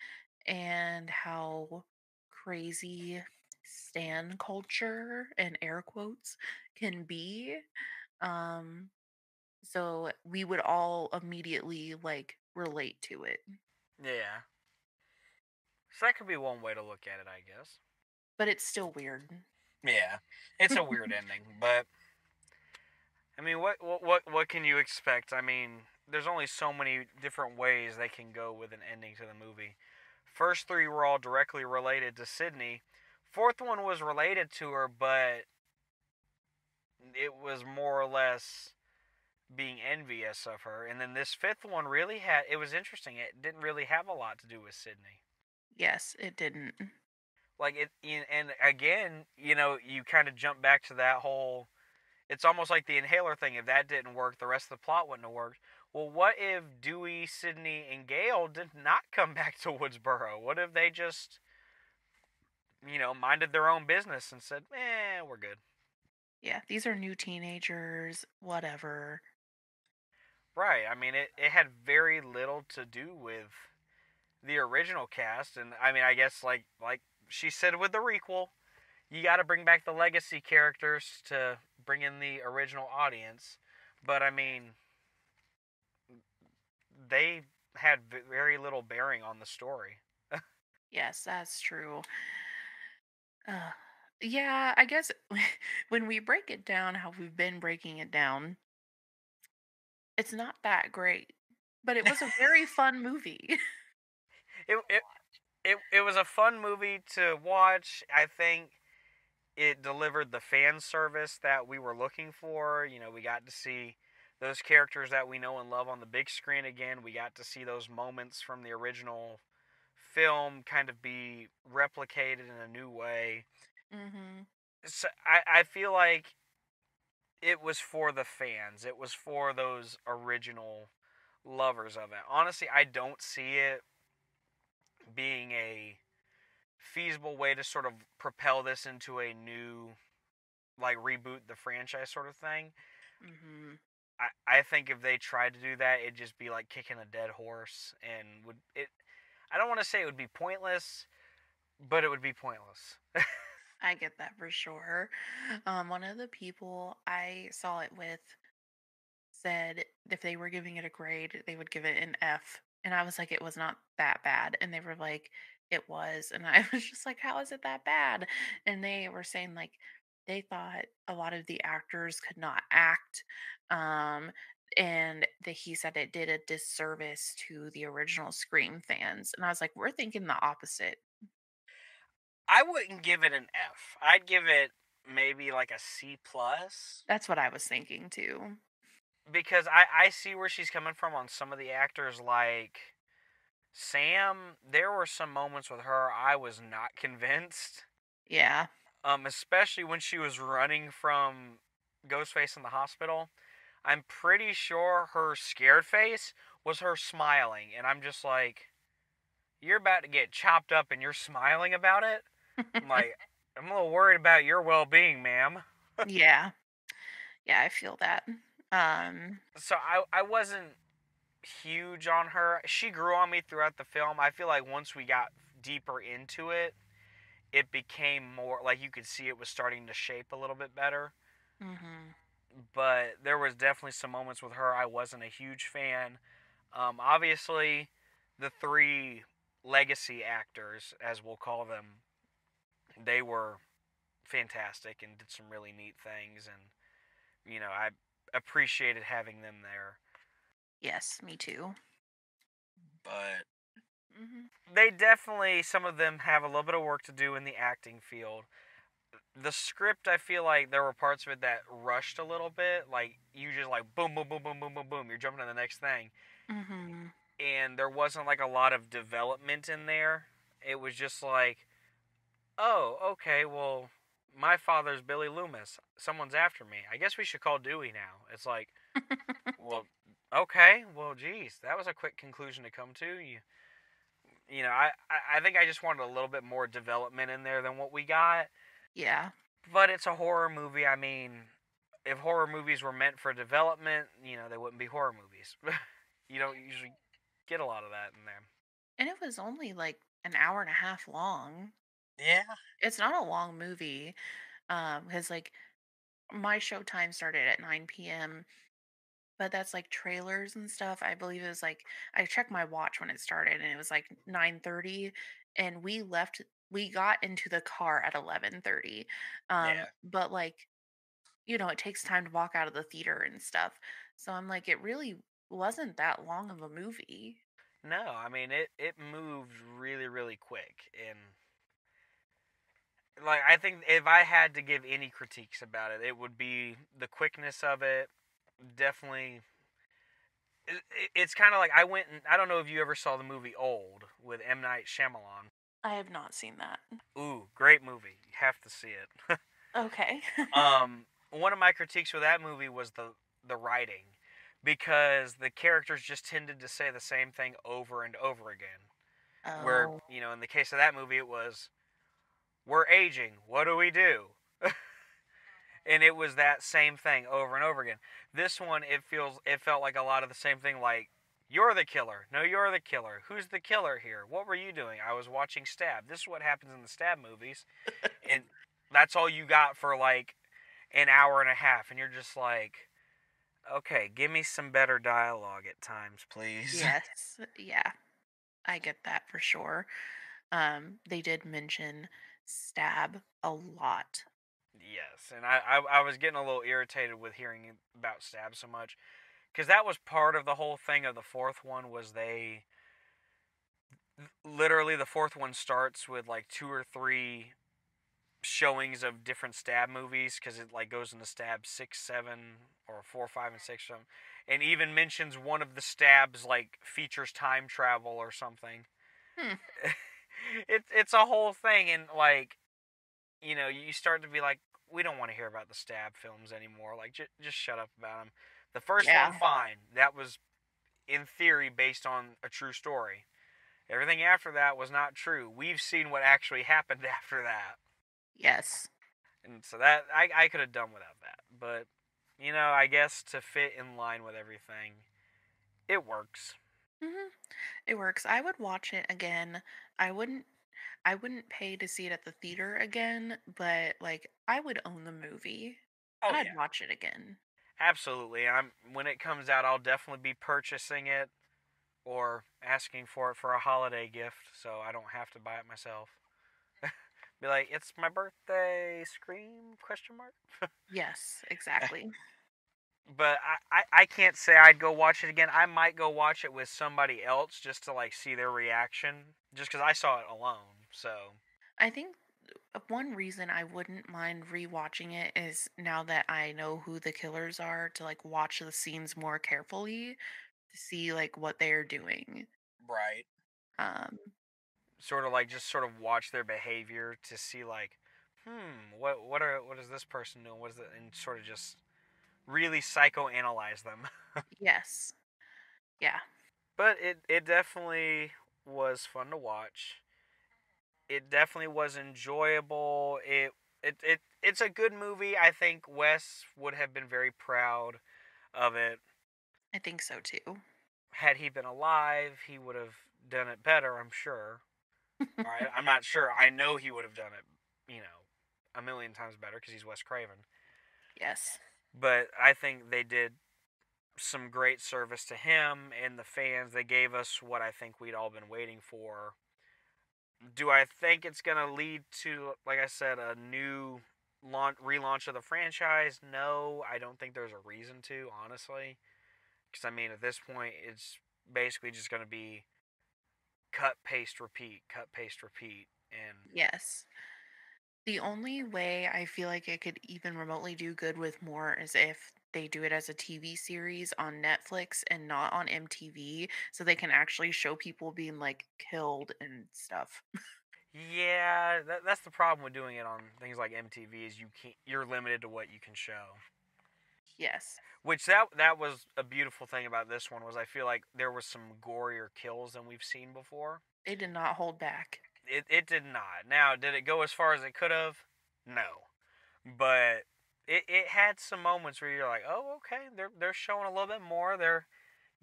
and how crazy stan culture and air quotes can be. Um so we would all immediately like relate to it. Yeah. So that could be one way to look at it, I guess. But it's still weird. Yeah, it's a weird ending, but I mean, what can you expect? I mean, there's only so many different ways they can go with an ending to the movie. First three were all directly related to Sydney. Fourth one was related to her, but it was more or less being envious of her. And then this fifth one really it was interesting. It didn't really have a lot to do with Sydney. Yes, it didn't. Like and again, you kind of jump back to that whole. It's almost like the inhaler thing. If that didn't work, the rest of the plot wouldn't have worked. Well, what if Dewey, Sydney, and Gail did not come back to Woodsboro? What if they just, minded their own business and said, we're good? Yeah, these are new teenagers, whatever. Right. I mean, it had very little to do with the original cast. And, I mean, I guess, like she said with the requel, you got to bring back the legacy characters to bring in the original audience. But I mean, they had very little bearing on the story. Yes, that's true. Uh, yeah, I guess when we break it down how we've been breaking it down, it's not that great, but it was a very fun movie. It, it it was a fun movie to watch. I think it delivered the fan service that we were looking for. You know, we got to see those characters that we know and love on the big screen again. We got to see those moments from the original film kind of be replicated in a new way. Mhm. So I feel like it was for the fans. It was for those original lovers of it. Honestly, I don't see it being a feasible way to sort of propel this into a new, like, reboot the franchise sort of thing. Mhm. I think if they tried to do that, it'd just be like kicking a dead horse, and would it. I don't want to say it would be pointless, but it would be pointless. I get that for sure. One of the people I saw it with said if they were giving it a grade, they would give it an F. And I was like, it was not that bad. And they were like, it was. And I was just like, how is it that bad? And they were saying, like, they thought a lot of the actors could not act. Um, and that he said it did a disservice to the original Scream fans. And I was like, we're thinking the opposite. I wouldn't give it an F. I'd give it maybe like a C plus, That's what I was thinking too. because I see where she's coming from on some of the actors. Like Sam, there were some moments with her I was not convinced. Yeah. Especially when she was running from Ghostface in the hospital. I'm pretty sure her scared face was her smiling, and I'm just like, you're about to get chopped up and you're smiling about it? I'm like, I'm a little worried about your well-being, ma'am. Yeah. Yeah, I feel that. So I wasn't huge on her. She grew on me throughout the film. I feel like once we got deeper into it, it became more, like, you could see it was starting to shape a little bit better. Mhm. But there was definitely some moments with her I wasn't a huge fan. Obviously, the three legacy actors, as we'll call them, they were fantastic and did some really neat things, and I appreciated having them there. Yes, me too. But Mhm. they definitely, some of them have a little bit of work to do in the acting field. The script, I feel like there were parts of it that rushed a little bit. Like, you just like boom, boom, boom, boom, boom, boom, boom. You're jumping to the next thing. Mhm. And there wasn't like a lot of development in there. It was just like, oh, okay, well, my father's Billy Loomis. Someone's after me. I guess we should call Dewey now. It's like, well, okay, well, geez, that was a quick conclusion to come to. I think I just wanted a little bit more development in there than what we got. Yeah. But it's a horror movie. I mean, if horror movies were meant for development, they wouldn't be horror movies. You don't usually get a lot of that in there. And it was only like an hour and a half long. Yeah. It's not a long movie. Because like my show time started at 9 p.m., but that's like trailers and stuff. I believe it was like I checked my watch when it started and it was like 9:30, and we got into the car at 11:30. Yeah. But like, it takes time to walk out of the theater and stuff. So I'm like, it really wasn't that long of a movie. No, I mean, it moved really, really quick. And, like, I think if I had to give any critiques about it, it would be the quickness of it. Definitely. It's kind of like, I don't know if you ever saw the movie Old with M. Night Shyamalan. I have not seen that. Ooh, great movie. You have to see it. Okay. One of my critiques with that movie was the writing, because the characters just tended to say the same thing over and over again. Where, Oh. in the case of that movie, it was, we're aging, what do we do? And it was that same thing over and over again. This one, it felt like a lot of the same thing, like, you're the killer. No, you're the killer. Who's the killer here? What were you doing? I was watching Stab. This is what happens in the Stab movies. And that's all you got for like an hour and a half. And you're just like, Okay, give me some better dialogue at times, please. Yes, yeah, I get that for sure. They did mention stab a lot. Yes, and I was getting a little irritated with hearing about stab so much, because that was part of the whole thing of the fourth one. Was they literally, the fourth one starts with like 2 or 3 showings of different stab movies, because it like goes into stab 6, 7, or 4, 5, and 6 or something, and even mentions one of the stabs like features time travel or something. Hmm. It's a whole thing, and like, you start to be like, we don't want to hear about the stab films anymore. Like, just shut up about them. The first Yeah. one, fine. That was, in theory, based on a true story. Everything after that was not true. We've seen what actually happened after that. Yes. And so that, I could have done without that. But, I guess to fit in line with everything, it works. hmm It works. I would watch it again. I wouldn't. I wouldn't pay to see it at the theater again, but like I would own the movie Oh, and I'd yeah. watch it again. Absolutely. When it comes out, I'll definitely be purchasing it or asking for it for a holiday gift, so I don't have to buy it myself. Be like, it's my birthday, Scream, question mark? Yes, exactly. But I can't say I'd go watch it again. I might go watch it with somebody else just to like see their reaction, just because I saw it alone. So I think one reason I wouldn't mind rewatching it is now that I know who the killers are to like watch the scenes more carefully to see like what they're doing. right, Um sort of like just sort of watch their behavior to see like, what is this person doing? What is it? And sort of just really psychoanalyze them. yes. Yeah. But it definitely was fun to watch. It definitely was enjoyable. It's a good movie. I think Wes would have been very proud of it. I think so too. Had he been alive, he would have done it better, I'm sure. All right, I'm not sure. I know he would have done it, a million times better because he's Wes Craven. Yes. But I think they did some great service to him and the fans. They gave us what I think we'd all been waiting for. Do I think it's going to lead to, like I said, a new relaunch of the franchise? No, I don't think there's a reason to, honestly. Because, at this point, it's basically just going to be cut, paste, repeat, cut, paste, repeat. And Yes. The only way I feel like it could even remotely do good with more is if they do it as a TV series on Netflix and not on MTV, so they can actually show people being like killed and stuff. yeah, that's the problem with doing it on things like MTV is you're limited to what you can show. Yes. Which that was a beautiful thing about this one was I feel like there was some gorier kills than we've seen before. They did not hold back. It did not. Now, did it go as far as it could have? No. But it had some moments where you're like, oh, okay, they're showing a little bit more. They're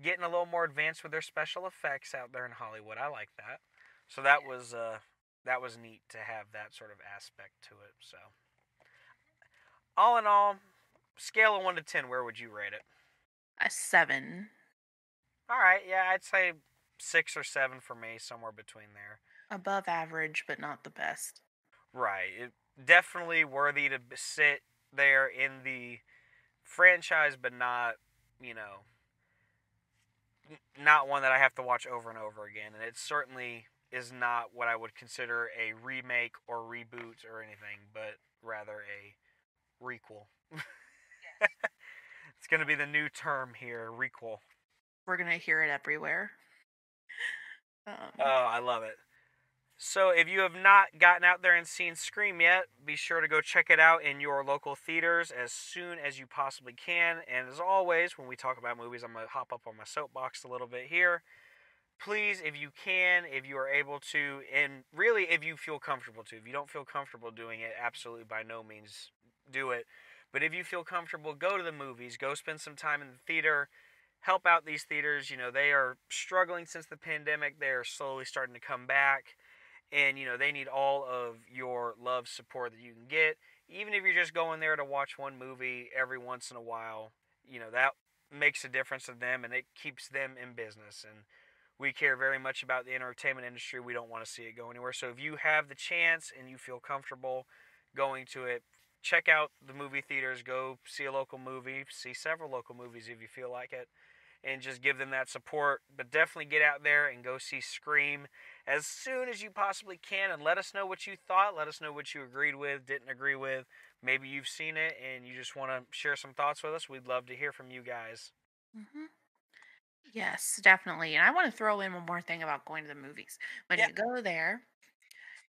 getting a little more advanced with their special effects out there in Hollywood. I like that. So that was neat to have that sort of aspect to it. So all in all, scale of 1 to 10, where would you rate it? A 7. All right, yeah, I'd say 6 or 7 for me, somewhere between there. Above average, but not the best. Right. Definitely worthy to sit there in the franchise, but not, not one that I have to watch over and over again. And it certainly is not what I would consider a remake or reboot or anything, but rather a requel. It's going to be the new term here, requel. We're gonna hear it everywhere. Oh, I love it. So if you have not gotten out there and seen Scream yet, be sure to go check it out in your local theaters as soon as you possibly can. And as always, when we talk about movies, I'm going to hop up on my soapbox a little bit here. Please, if you can, if you are able to, and really if you feel comfortable to. If you don't feel comfortable doing it, absolutely by no means do it. But if you feel comfortable, go to the movies. Go spend some time in the theater. Help out these theaters. They are struggling since the pandemic. They are slowly starting to come back. And, they need all of your love, support that you can get. Even if you're just going there to watch one movie every once in a while, makes a difference to them, and it keeps them in business. And we care very much about the entertainment industry. We don't want to see it go anywhere. So if you have the chance and you feel comfortable going to it, check out the movie theaters. Go see a local movie. See several local movies if you feel like it. And just give them that support. But definitely get out there and go see Scream as soon as you possibly can. And let us know what you thought. Let us know what you agreed with, didn't agree with. Maybe you've seen it and you just want to share some thoughts with us. We'd love to hear from you guys. Hmm. Yes, definitely. And I want to throw in one more thing about going to the movies. When Yeah. you go there,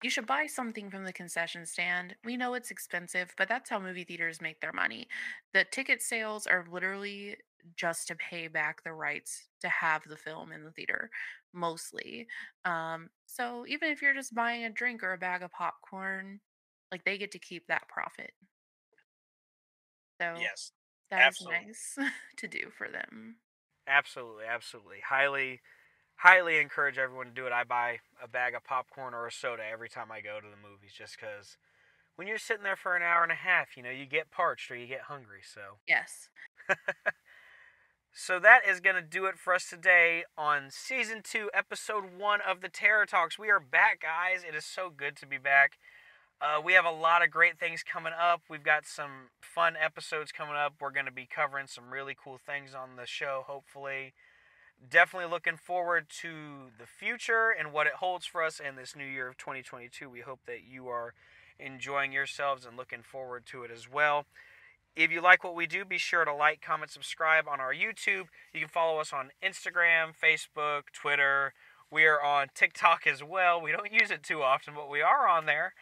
you should buy something from the concession stand. We know it's expensive, but that's how movie theaters make their money. The ticket sales are literally just to pay back the rights to have the film in the theater, mostly. So even if you're just buying a drink or a bag of popcorn, like they get to keep that profit. So Yes. that is Absolutely. nice to do for them. Absolutely. Absolutely. Highly encourage everyone to do it. I buy a bag of popcorn or a soda every time I go to the movies just because when you're sitting there for an hour and a half, you get parched or you get hungry. Yes. So that is going to do it for us today on Season 2, Episode 1 of the Terror Talks. We are back, guys. It is so good to be back. We have a lot of great things coming up. We've got some fun episodes coming up. We're going to be covering some really cool things on the show, hopefully. Definitely looking forward to the future and what it holds for us in this new year of 2022. We hope that you are enjoying yourselves and looking forward to it as well. If you like what we do, be sure to like, comment, subscribe on our YouTube. You can follow us on Instagram, Facebook, Twitter. We are on TikTok as well. We don't use it too often, but we are on there.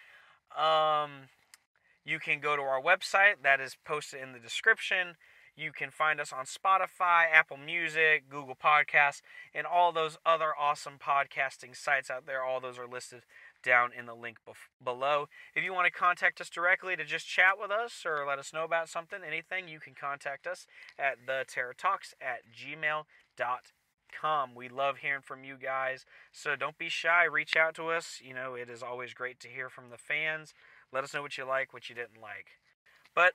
You can go to our website. That is posted in the description. You can find us on Spotify, Apple Music, Google Podcasts, and all those other awesome podcasting sites out there. All those are listed down in the link below. If you want to contact us directly to just chat with us or let us know about something, anything, you can contact us at theterrortalks@gmail.com. We love hearing from you guys, so don't be shy. Reach out to us. It is always great to hear from the fans. Let us know what you like, what you didn't like. But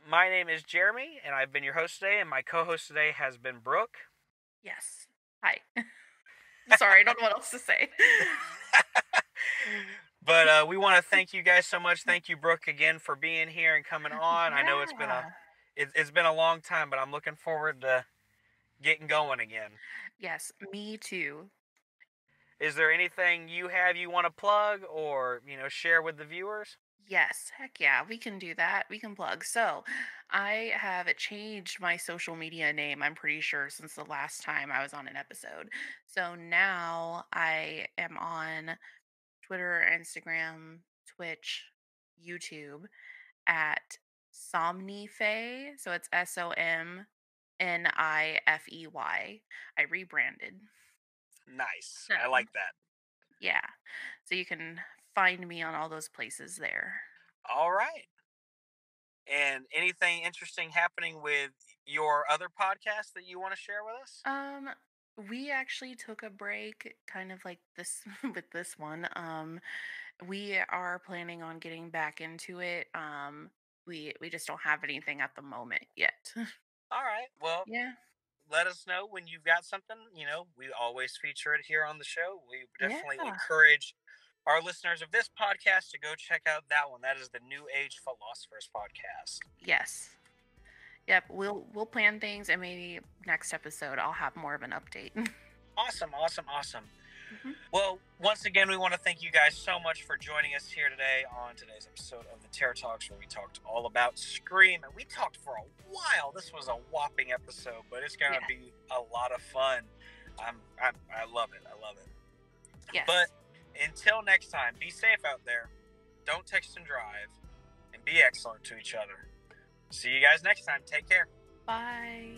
my name is Jeremy, and I've been your host today, and my co-host today has been Brooke. Yes. Hi. Sorry, I don't know what else to say. But we want to thank you guys so much. Thank you, Brooke, again for being here and coming on. I know it's been a long time, but I'm looking forward to getting going again. Yes, me too. Is there anything you want to plug or share with the viewers? Yes, heck yeah, we can do that. We can plug. So, I have changed my social media name, I'm pretty sure, since the last time I was on an episode. So now I am on Twitter, Instagram, Twitch, YouTube at Somnifey. So it's SOMNIFEY. I rebranded. Nice. So, I like that. yeah. So you can find me on all those places there. All right. And anything interesting happening with your other podcast that you want to share with us? We actually took a break, kind of like this with this one. We are planning on getting back into it. We just don't have anything at the moment yet. All right. Well, Yeah. let us know when you've got something. We always feature it here on the show. We definitely Yeah. encourage our listeners of this podcast to go check out that one. That is the New Age Philosophers podcast. Yes. Yep. We'll plan things, and maybe next episode I'll have more of an update. Awesome. Mhm. Well, once again, we want to thank you guys so much for joining us here today on today's episode of the Terror Talks, where we talked all about Scream, and we talked for a while. This was a whopping episode, but it's gonna be a lot of fun. I love it. Yes. But until next time, be safe out there. Don't text and drive, and be excellent to each other. See you guys next time. Take care. Bye.